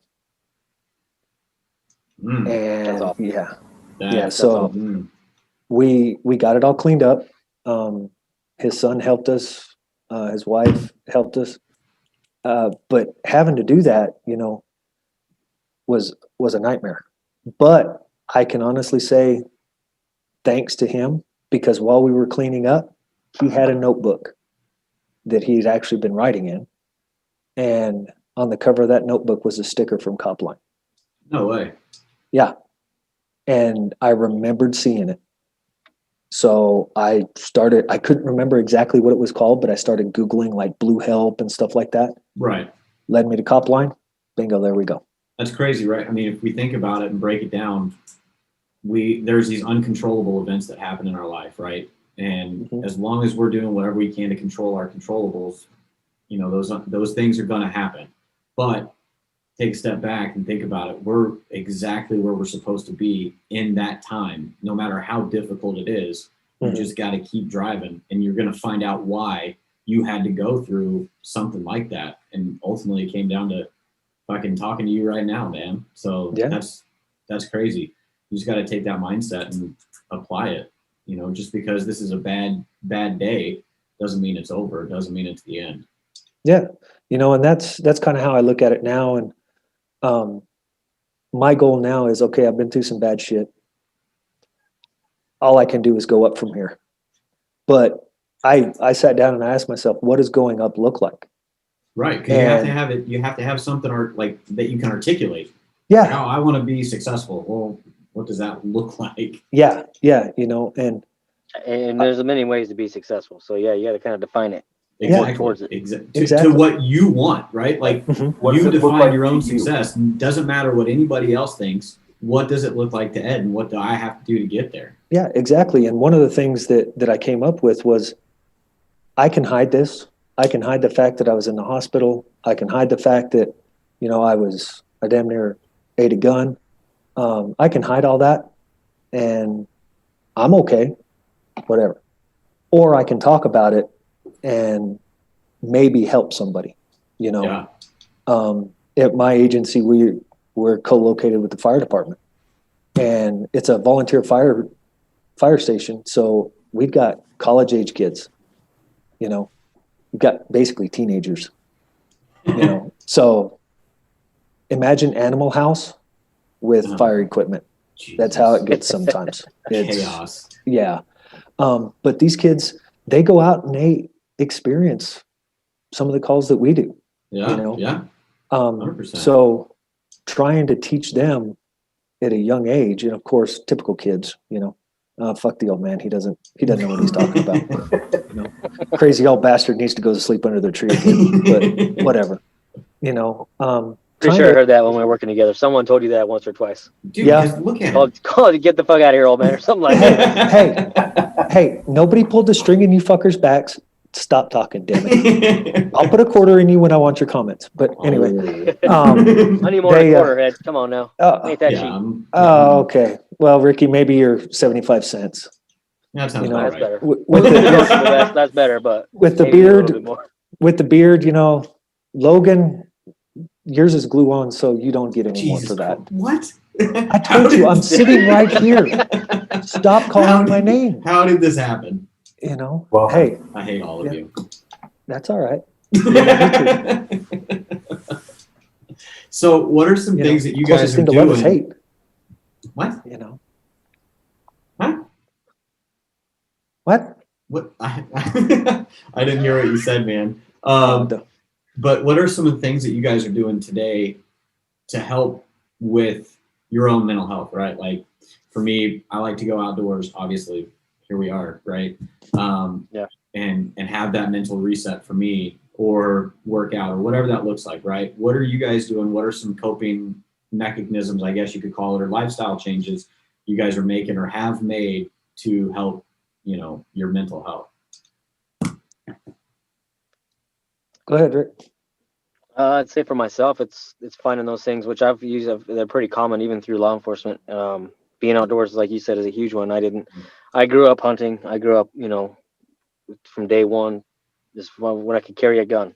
[SPEAKER 3] And
[SPEAKER 6] That's awful.
[SPEAKER 3] so we got it all cleaned up. His son helped us, his wife helped us. But having to do that, was a nightmare. But I can honestly say thanks to him, because while we were cleaning up, he had a notebook that he'd actually been writing in. And on the cover of that notebook was a sticker from Copline.
[SPEAKER 2] No way.
[SPEAKER 3] Yeah. And I remembered seeing it. So I couldn't remember exactly what it was called, but I started Googling like Blue Help and stuff like that.
[SPEAKER 2] Right.
[SPEAKER 3] Led me to Copline. Bingo, there we go.
[SPEAKER 2] That's crazy, right? I mean, if we think about it and break it down, there's these uncontrollable events that happen in our life, right? And as long as we're doing whatever we can to control our controllables, those things are going to happen. But take a step back and think about it. We're exactly where we're supposed to be in that time, no matter how difficult it is. You just got to keep driving, and you're going to find out why you had to go through something like that. And ultimately it came down to fucking talking to you right now, man. So that's crazy. You just got to take that mindset and apply it. Just because this is a bad day doesn't mean it's over. It doesn't mean it's the end.
[SPEAKER 3] Yeah. And that's kind of how I look at it now. And my goal now is, okay, I've been through some bad shit. All I can do is go up from here. But I sat down and I asked myself, what does going up look like?
[SPEAKER 2] Right, because you have to have it. You have to have something like that you can articulate.
[SPEAKER 3] Yeah.
[SPEAKER 2] Like, oh, I want to be successful. Well, what does that look like?
[SPEAKER 3] Yeah. And
[SPEAKER 6] there's many ways to be successful. So yeah, you got to kind of define it.
[SPEAKER 2] Exactly.
[SPEAKER 6] Towards it.
[SPEAKER 2] Exactly. To what you want, right? Like
[SPEAKER 5] What does
[SPEAKER 2] you
[SPEAKER 5] it look
[SPEAKER 2] define
[SPEAKER 5] like
[SPEAKER 2] your own
[SPEAKER 5] to you?
[SPEAKER 2] success. Doesn't matter what anybody else thinks. What does it look like to Ed, and what do I have to do to get there?
[SPEAKER 3] yeah, exactly. And one of the things that I came up with was I can hide this. I can hide the fact that I was in the hospital. I can hide the fact that, I damn near ate a gun. I can hide all that and I'm okay, whatever. Or I can talk about it and maybe help somebody,
[SPEAKER 2] Yeah.
[SPEAKER 3] At my agency, we're co-located with the fire department, and it's a volunteer fire station. So we've got college age kids, we've got basically teenagers, so imagine Animal House with fire equipment. That's how it gets sometimes. It's
[SPEAKER 2] Chaos.
[SPEAKER 3] Yeah. But these kids, they go out and they experience some of the calls that we do.
[SPEAKER 2] Yeah. Yeah. 100%.
[SPEAKER 3] So trying to teach them at a young age, and of course, typical kids, fuck the old man. He doesn't know what he's talking about. Crazy old bastard needs to go to sleep under the tree again, but whatever,
[SPEAKER 6] Pretty sure I heard that when we were working together. Someone told you that once or twice.
[SPEAKER 2] Dude,
[SPEAKER 3] Yeah.
[SPEAKER 2] look at it.
[SPEAKER 6] Call it, get the fuck out of here, old man, or something like that.
[SPEAKER 3] Hey, nobody pulled the string in you fuckers' backs. Stop talking, damn it. I'll put a quarter in you when I want your comments. But anyway,
[SPEAKER 6] I need more than a quarter, Ed. Come on now. Ain't that cheap?
[SPEAKER 3] Oh, okay. Well, Ricky, maybe you're 75 cents.
[SPEAKER 2] That sounds
[SPEAKER 6] That's
[SPEAKER 2] right.
[SPEAKER 6] better.
[SPEAKER 3] With the,
[SPEAKER 6] That's better, but
[SPEAKER 3] with the
[SPEAKER 6] maybe a little bit
[SPEAKER 3] beard,
[SPEAKER 6] more.
[SPEAKER 3] Logan, yours is glue on, so you don't get any more for that.
[SPEAKER 2] What?
[SPEAKER 3] I told you, I'm sitting right here. Stop calling my name.
[SPEAKER 2] How did this happen?
[SPEAKER 5] Well,
[SPEAKER 3] Hey,
[SPEAKER 2] I hate all of you.
[SPEAKER 3] that's all right.
[SPEAKER 2] So, what are some things that you guys
[SPEAKER 3] Closest
[SPEAKER 2] are
[SPEAKER 3] thing to love is
[SPEAKER 2] doing?
[SPEAKER 3] hate.
[SPEAKER 2] What?
[SPEAKER 3] Huh?
[SPEAKER 2] What? I didn't hear what you said, man. But what are some of the things that you guys are doing today to help with your own mental health, right? Like for me, I like to go outdoors, obviously. Here we are, right? And have that mental reset for me, or work out, or whatever that looks like, right? What are you guys doing? What are some coping mechanisms, I guess you could call it, or lifestyle changes you guys are making or have made to help, your mental health?
[SPEAKER 3] Go ahead, Rick.
[SPEAKER 6] I'd say for myself, it's finding those things which I've used. They're pretty common even through law enforcement. Being outdoors, like you said, is a huge one. I grew up hunting. I grew up, from day one, just when I could carry a gun.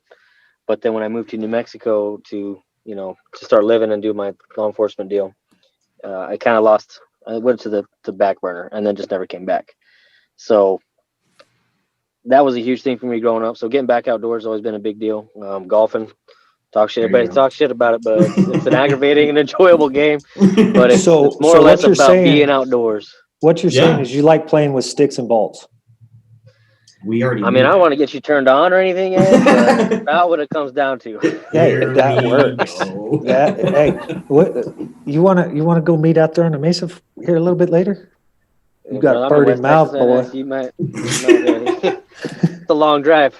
[SPEAKER 6] But then when I moved to New Mexico to start living and do my law enforcement deal, I kind of lost. I went to the back burner and then just never came back. So that was a huge thing for me growing up. So getting back outdoors has always been a big deal. Golfing, talk shit. Everybody talks shit about it, but it's an aggravating and enjoyable game. But it's more or less about being outdoors.
[SPEAKER 3] What you're saying is you like playing with sticks and balls.
[SPEAKER 6] I don't want to get you turned on or anything, Ed, but that's what it comes down to.
[SPEAKER 3] Hey, that works. Hey, what you wanna go meet out there on the mesa here a little bit later? You got a birdie mouth, boy.
[SPEAKER 6] You might. It's a long drive.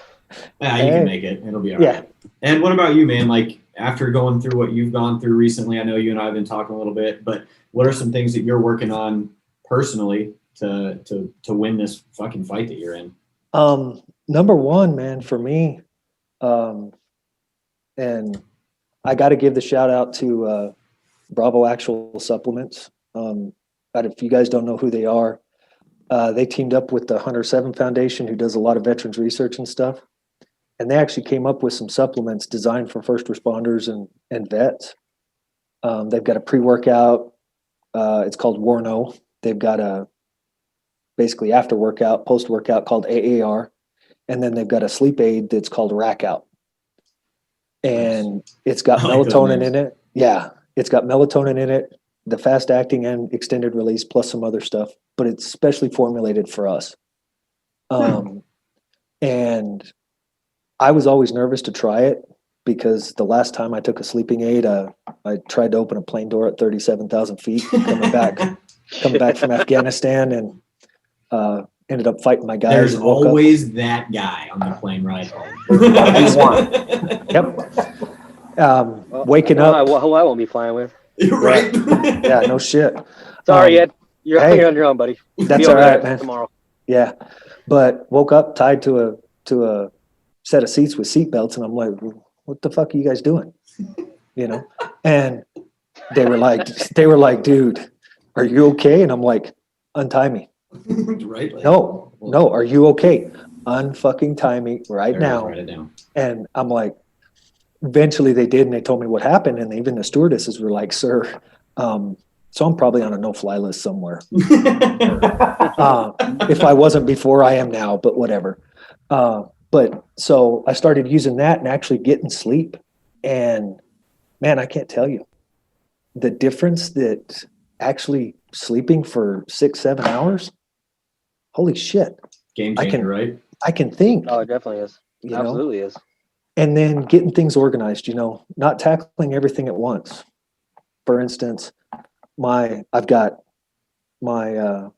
[SPEAKER 2] Yeah, you can make it. It'll be all right. And what about you, man? Like after going through what you've gone through recently, I know you and I have been talking a little bit, but what are some things that you're working on personally to win this fucking fight that you're in?
[SPEAKER 3] Number one, man, for me, and I got to give the shout out to Bravo Actual Supplements. If you guys don't know who they are, they teamed up with the Hunter 7 Foundation, who does a lot of veterans research and stuff. And they actually came up with some supplements designed for first responders and vets. They've got a pre-workout. It's called Warno. They've got a basically after workout, post-workout called AAR. And then they've got a sleep aid that's called Rack Out. And it's got melatonin in it. Yeah, it's got melatonin in it, the fast acting and extended release, plus some other stuff. But it's specially formulated for us. And I was always nervous to try it because the last time I took a sleeping aid, I tried to open a plane door at 37,000 feet coming back from Afghanistan, and ended up fighting my guys.
[SPEAKER 2] There's
[SPEAKER 3] and woke
[SPEAKER 2] always that guy on the plane ride home.
[SPEAKER 3] Yep. Waking
[SPEAKER 6] who
[SPEAKER 3] up.
[SPEAKER 6] I won't be flying with.
[SPEAKER 2] Right?
[SPEAKER 3] Yeah, no shit.
[SPEAKER 6] Sorry, Ed.
[SPEAKER 3] hey,
[SPEAKER 6] You're on your own, buddy.
[SPEAKER 3] That's
[SPEAKER 6] Be
[SPEAKER 3] all
[SPEAKER 6] over
[SPEAKER 3] right,
[SPEAKER 6] there
[SPEAKER 3] man.
[SPEAKER 6] tomorrow.
[SPEAKER 3] Yeah, but woke up tied to a set of seats with seat belts, and I'm like, what the fuck are you guys doing? You know? And they were like, dude, are you okay? And I'm like, untie me.
[SPEAKER 2] Right? Like,
[SPEAKER 3] No, are you okay? Unfucking tie me right
[SPEAKER 2] there it is,
[SPEAKER 3] now.
[SPEAKER 2] write it down.
[SPEAKER 3] And I'm like, eventually they did, and they told me what happened, and even the stewardesses were like, sir, so I'm probably on a no-fly list somewhere. If I wasn't before, I am now, but whatever. But so I started using that and actually getting sleep. And man, I can't tell you the difference that actually sleeping for 6-7 hours. Holy shit.
[SPEAKER 2] Game changer, right?
[SPEAKER 3] I can think.
[SPEAKER 6] Oh, it definitely is.
[SPEAKER 3] You
[SPEAKER 6] Absolutely
[SPEAKER 3] know?
[SPEAKER 6] is.
[SPEAKER 3] And then getting things organized, not tackling everything at once. For instance, I've got my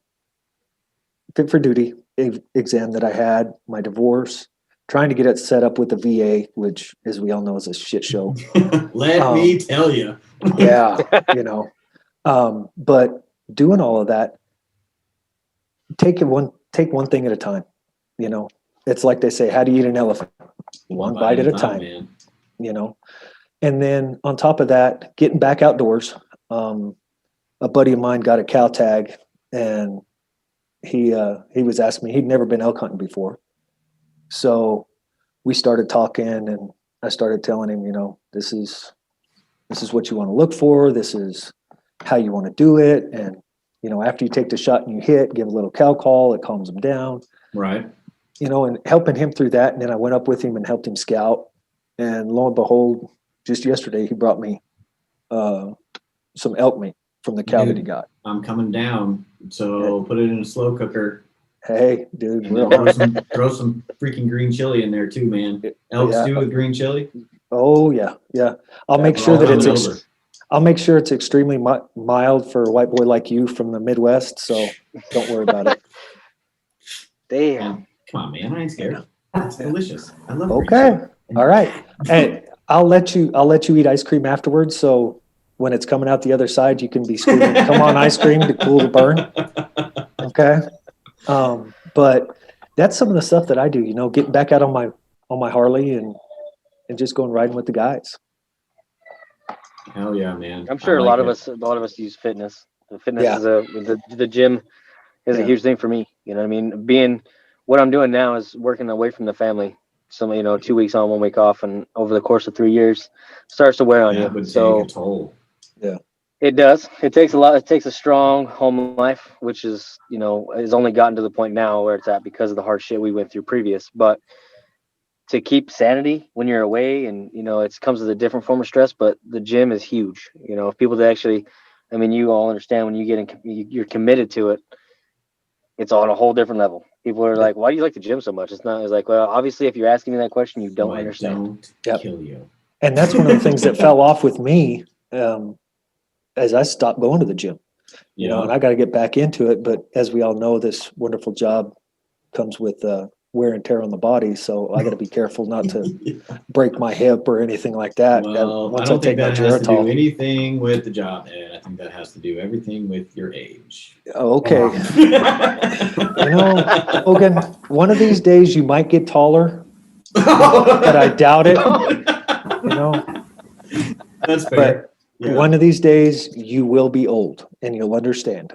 [SPEAKER 3] fit for duty exam that I had, my divorce, trying to get it set up with the VA, which, as we all know, is a shit show.
[SPEAKER 2] Let me tell you.
[SPEAKER 3] Yeah, but doing all of that, take one thing at a time. It's like they say, how do you eat an elephant? One bite at a time,
[SPEAKER 2] man.
[SPEAKER 3] And then on top of that, getting back outdoors. A buddy of mine got a cow tag, and he was asking me, he'd never been elk hunting before. So we started talking, and I started telling him, this is what you want to look for. This is how you want to do it. And, after you take the shot and you hit, give a little cow call, it calms them down.
[SPEAKER 2] Right.
[SPEAKER 3] And helping him through that. And then I went up with him and helped him scout. And lo and behold, just yesterday, he brought me some elk meat from the cow that he got.
[SPEAKER 2] I'm coming down, so put it in a slow cooker.
[SPEAKER 3] Hey, dude,
[SPEAKER 2] And throw some freaking green chili in there too, man. Elk stew with green chili.
[SPEAKER 3] Oh yeah. I'll make sure that I'll make sure it's extremely mild for a white boy like you from the Midwest. So don't worry about it.
[SPEAKER 6] Damn.
[SPEAKER 2] Come on, man. I ain't scared. It's delicious. I love green
[SPEAKER 3] Okay.
[SPEAKER 2] chili.
[SPEAKER 3] All right. And I'll let you eat ice cream afterwards. So when it's coming out the other side, you can be screaming, come on, ice cream to cool the burn. Okay. But that's some of the stuff that I do, getting back out on my Harley and just going riding with the guys.
[SPEAKER 2] Hell yeah, man.
[SPEAKER 6] I'm sure a lot of us use fitness. The fitness is the gym is a huge thing for me. You know what I mean? Being what I'm doing now is working away from the family. So 2 weeks on, 1 week off, and over the course of 3 years starts to wear on you.
[SPEAKER 2] Would
[SPEAKER 6] So
[SPEAKER 2] take a toll.
[SPEAKER 6] Yeah. It does. It takes a lot. It takes a strong home life, which is, has only gotten to the point now where it's at because of the hard shit we went through previous. But to keep sanity when you're away, and it comes with a different form of stress. But the gym is huge. If people that actually, you all understand when you get in, you're committed to it. It's on a whole different level. People are like, "Why do you like the gym so much?" It's like, well, obviously, if you're asking me that question, you don't understand.
[SPEAKER 2] Don't kill you.
[SPEAKER 3] And that's one of the things that fell off with me. As I stopped going to the gym, and I got to get back into it. But as we all know, this wonderful job comes with wear and tear on the body. So I got to be careful not to break my hip or anything like that.
[SPEAKER 2] Well, I don't think that has to do anything with the job, Ed. I think that has to do everything with your age.
[SPEAKER 3] Okay. Hogan, one of these days you might get taller, but I doubt it.
[SPEAKER 2] That's fair.
[SPEAKER 3] But one of these days you will be old and you'll understand.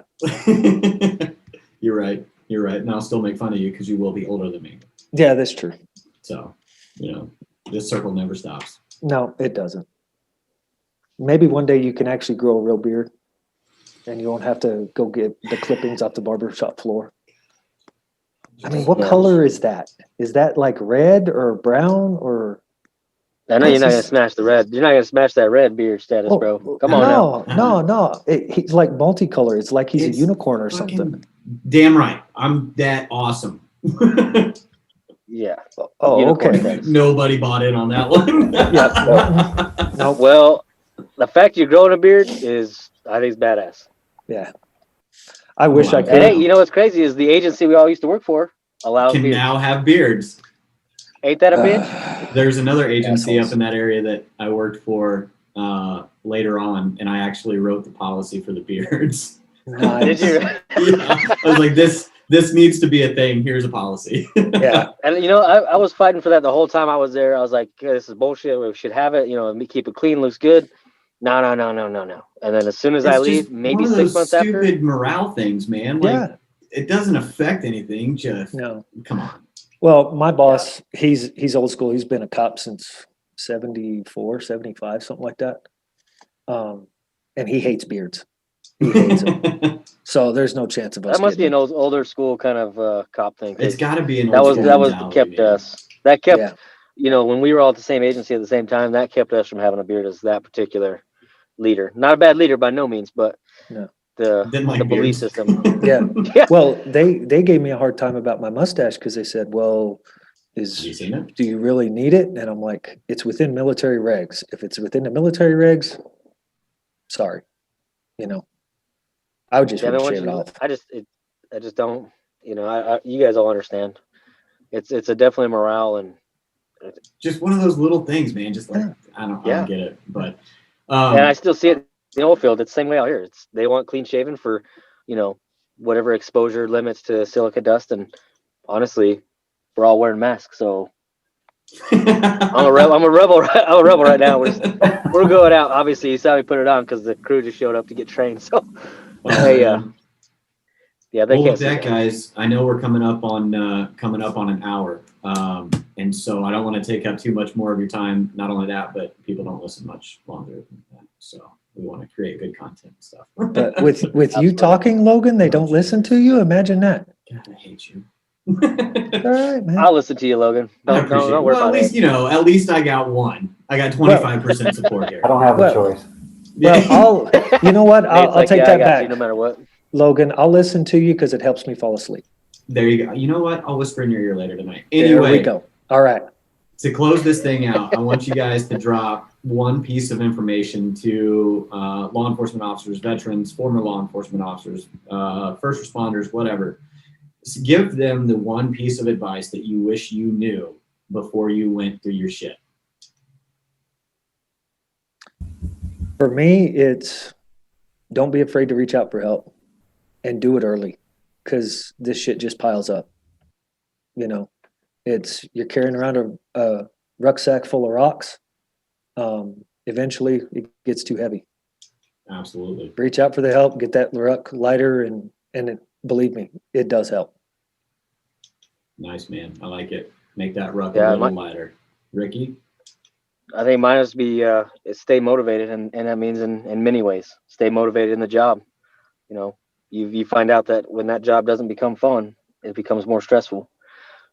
[SPEAKER 2] You're right. And I'll still make fun of you because you will be older than me.
[SPEAKER 3] Yeah, that's true.
[SPEAKER 2] So, this circle never stops.
[SPEAKER 3] No, it doesn't. Maybe one day you can actually grow a real beard and you won't have to go get the clippings off the barbershop floor. What color is that? Is that like red or brown or?
[SPEAKER 6] I know you're not going to smash the red. You're not going to smash that red beard status, bro. Come on now.
[SPEAKER 3] No. He's like multicolor. It's like he's a unicorn or something.
[SPEAKER 2] Damn right. I'm that awesome.
[SPEAKER 6] Yeah.
[SPEAKER 3] Oh,
[SPEAKER 6] Unicorn
[SPEAKER 3] okay.
[SPEAKER 6] status.
[SPEAKER 2] Nobody bought in on that one.
[SPEAKER 3] Yeah. Nope.
[SPEAKER 6] Well, the fact you're growing a beard is, I think, is badass.
[SPEAKER 3] Yeah. I wish I
[SPEAKER 2] And
[SPEAKER 6] And hey,
[SPEAKER 3] could.
[SPEAKER 6] you know what's crazy is the agency we all used to work for allows
[SPEAKER 2] Can
[SPEAKER 6] beards.
[SPEAKER 2] now have beards.
[SPEAKER 6] Ain't that a bitch?
[SPEAKER 2] There's another agency
[SPEAKER 3] Assholes.
[SPEAKER 2] up in that area that I worked for later on, and I actually wrote the policy for the beards.
[SPEAKER 3] Nice.
[SPEAKER 6] Did you?
[SPEAKER 2] Yeah, I was like, this needs to be a thing. Here's a policy.
[SPEAKER 3] Yeah.
[SPEAKER 6] And you know, I was fighting for that the whole time I was there. I was like, okay, this is bullshit. We should have it. You know, keep it clean, looks good. No. And then as soon as I
[SPEAKER 2] It's
[SPEAKER 6] leave,
[SPEAKER 2] just
[SPEAKER 6] maybe
[SPEAKER 2] one of
[SPEAKER 6] 6
[SPEAKER 2] those
[SPEAKER 6] months
[SPEAKER 2] stupid
[SPEAKER 6] after.
[SPEAKER 2] morale things, man. Like,
[SPEAKER 3] Yeah.
[SPEAKER 2] it doesn't affect anything. Just
[SPEAKER 3] No.
[SPEAKER 2] come on.
[SPEAKER 3] Well, my boss, he's old school. He's been a cop since 74, 75, something like that. And he hates beards. He hates them. So there's no chance of us.
[SPEAKER 6] That must be
[SPEAKER 3] getting
[SPEAKER 6] an older school kind of cop thing. 'cause
[SPEAKER 2] It's got to be an
[SPEAKER 6] that
[SPEAKER 2] old
[SPEAKER 6] was
[SPEAKER 2] school
[SPEAKER 6] that was
[SPEAKER 2] mentality,
[SPEAKER 6] kept
[SPEAKER 2] man.
[SPEAKER 6] us. That kept
[SPEAKER 3] Yeah.
[SPEAKER 6] you know, when we were all at the same agency at the same time, that kept us from having a beard as that particular leader. Not a bad leader by no means, but
[SPEAKER 3] No.
[SPEAKER 2] Didn't like
[SPEAKER 6] the belief
[SPEAKER 2] beards.
[SPEAKER 6] system.
[SPEAKER 3] Yeah.
[SPEAKER 6] Yeah.
[SPEAKER 3] Well, they gave me a hard time about my mustache because they said, well,
[SPEAKER 2] Have you seen it?
[SPEAKER 3] do you really need it? And I'm like, it's within military regs. If it's within the military regs, sorry. You know, I would just
[SPEAKER 6] Yeah, I mean,
[SPEAKER 3] shave it off.
[SPEAKER 6] I just don't. You know, you guys all understand. It's a definitely morale and
[SPEAKER 2] Just one of those little things, man. Just like
[SPEAKER 3] Yeah.
[SPEAKER 2] I don't
[SPEAKER 6] Yeah.
[SPEAKER 2] get it, but
[SPEAKER 6] and I still see it in the oil field. It's the same way out here. They want clean shaven for, you know, whatever exposure limits to silica dust. And honestly, we're all wearing masks, so I'm a rebel. I'm a rebel. I'm a rebel right now. We're going out. Obviously, you saw me put it on because the crew just showed up to get trained. So hey,
[SPEAKER 2] man.
[SPEAKER 6] yeah, they
[SPEAKER 2] Well,
[SPEAKER 6] can't
[SPEAKER 2] with
[SPEAKER 6] see
[SPEAKER 2] that,
[SPEAKER 6] that.
[SPEAKER 2] guys, I know we're coming up on an hour, and so I don't want to take up too much more of your time. Not only that, but people don't listen much longer than that, so we want to create good content and stuff.
[SPEAKER 3] But with you
[SPEAKER 6] Absolutely.
[SPEAKER 3] talking, Logan, they don't listen to you. Imagine that.
[SPEAKER 2] God, I hate you.
[SPEAKER 3] All right, man.
[SPEAKER 6] I'll listen to you, Logan.
[SPEAKER 2] I
[SPEAKER 6] Don't
[SPEAKER 2] appreciate it.
[SPEAKER 6] worry
[SPEAKER 2] Well, at
[SPEAKER 6] about
[SPEAKER 2] least
[SPEAKER 6] it.
[SPEAKER 2] at least I got one. I got 25% support here.
[SPEAKER 5] I don't have a
[SPEAKER 3] Well,
[SPEAKER 5] choice.
[SPEAKER 3] Well, you know what?
[SPEAKER 6] Nate's
[SPEAKER 3] I'll
[SPEAKER 6] like,
[SPEAKER 3] take
[SPEAKER 6] yeah, I
[SPEAKER 3] that
[SPEAKER 6] got
[SPEAKER 3] back.
[SPEAKER 6] you no matter what.
[SPEAKER 3] Logan, I'll listen to you because it helps me fall asleep.
[SPEAKER 2] There you go. You know what? I'll whisper in your ear later tonight.
[SPEAKER 3] There
[SPEAKER 2] Anyway,
[SPEAKER 3] we go. All right.
[SPEAKER 2] to close this thing out, I want you guys to drop one piece of information to law enforcement officers, veterans, former law enforcement officers, first responders, whatever. Just give them the one piece of advice that you wish you knew before you went through your shit.
[SPEAKER 3] For me, it's don't be afraid to reach out for help and do it early because this shit just piles up. You know, you're carrying around a rucksack full of rocks. Eventually, it gets too heavy.
[SPEAKER 2] Absolutely.
[SPEAKER 3] Reach out for the help, get that ruck lighter, and believe me, it does help.
[SPEAKER 2] Nice, man. I like it. Make that ruck
[SPEAKER 6] Yeah,
[SPEAKER 2] a little lighter. Ricky?
[SPEAKER 6] I think mine is to be stay motivated, and that means in many ways, stay motivated in the job. You know, you find out that when that job doesn't become fun, it becomes more stressful.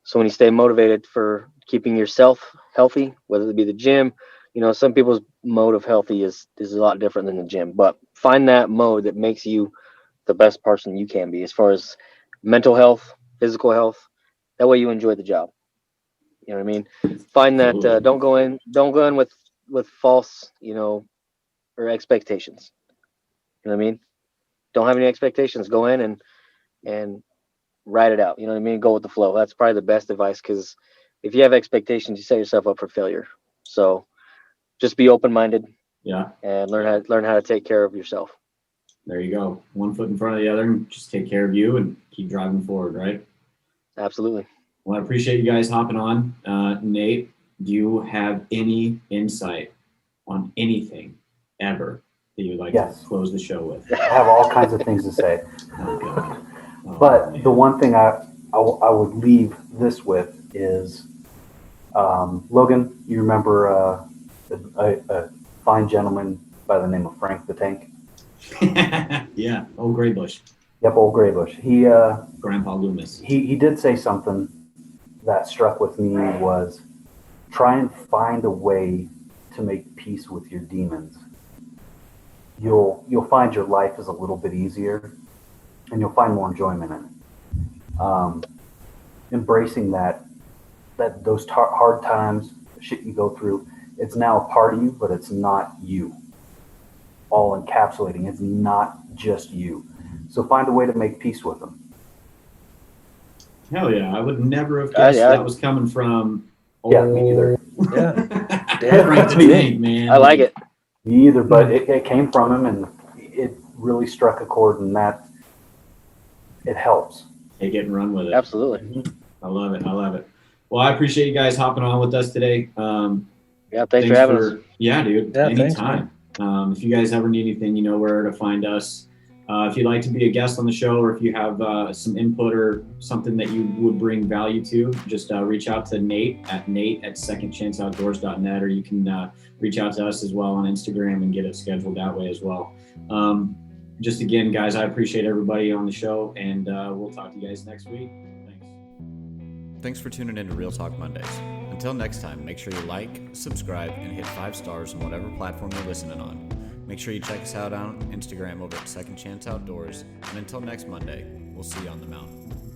[SPEAKER 6] So when you stay motivated for keeping yourself healthy, whether it be the gym, you know, some people's mode of healthy is a lot different than the gym, but find that mode that makes you the best person you can be as far as mental health, physical health. That way you enjoy the job. You know what I mean? Find that don't go in with false, you know, or expectations. You know what I mean? Don't have any expectations. Go in and ride it out. You know what I mean? Go with the flow. That's probably the best advice because if you have expectations, you set yourself up for failure. So just be open-minded.
[SPEAKER 2] Yeah.
[SPEAKER 6] And learn how to take care of yourself.
[SPEAKER 2] There you go. One foot in front of the other and just take care of you and keep driving forward, right?
[SPEAKER 6] Absolutely.
[SPEAKER 2] Well, I appreciate you guys hopping on. Nate, do you have any insight on anything ever that you would like
[SPEAKER 5] Yes.
[SPEAKER 2] to close the show with?
[SPEAKER 5] I have all kinds of things to say.
[SPEAKER 2] Oh, God. Oh,
[SPEAKER 5] But
[SPEAKER 2] man.
[SPEAKER 5] the one thing I would leave this with is, Logan, you remember a fine gentleman by the name of Frank the Tank?
[SPEAKER 2] Yeah, old Gray Bush.
[SPEAKER 5] Yep, old Graybush.
[SPEAKER 2] Grandpa Loomis.
[SPEAKER 5] He did say something that struck with me was try and find a way to make peace with your demons. You'll find your life is a little bit easier and you'll find more enjoyment in it. Embracing that that those hard times, shit you go through, it's now a part of you, but it's not you. All encapsulating. It's not just you. So find a way to make peace with them.
[SPEAKER 2] Hell yeah! I would never have guessed that was coming from.
[SPEAKER 5] Yeah, me either.
[SPEAKER 3] Yeah,
[SPEAKER 2] Frank the Tank, man.
[SPEAKER 6] I like it.
[SPEAKER 5] Me either, but it came from him, and it really struck a chord, and that it helps.
[SPEAKER 2] Take it and run with it.
[SPEAKER 6] Absolutely.
[SPEAKER 2] I love it. I love it. Well, I appreciate you guys hopping on with us today.
[SPEAKER 6] Yeah, thanks for having us.
[SPEAKER 2] Yeah, dude.
[SPEAKER 3] Yeah,
[SPEAKER 2] anytime. If you guys ever need anything, you know where to find us. If you'd like to be a guest on the show, or if you have some input or something that you would bring value to, just reach out to Nate at secondchanceoutdoors.net, or you can reach out to us as well on Instagram and get it scheduled that way as well. Just again, guys, I appreciate everybody on the show, and we'll talk to you guys next week.
[SPEAKER 1] Thanks for tuning in to Real Talk Mondays. Until next time, make sure you like, subscribe, and hit 5 stars on whatever platform you're listening on. Make sure you check us out on Instagram over at Second Chance Outdoors. And until next Monday, we'll see you on the mountain.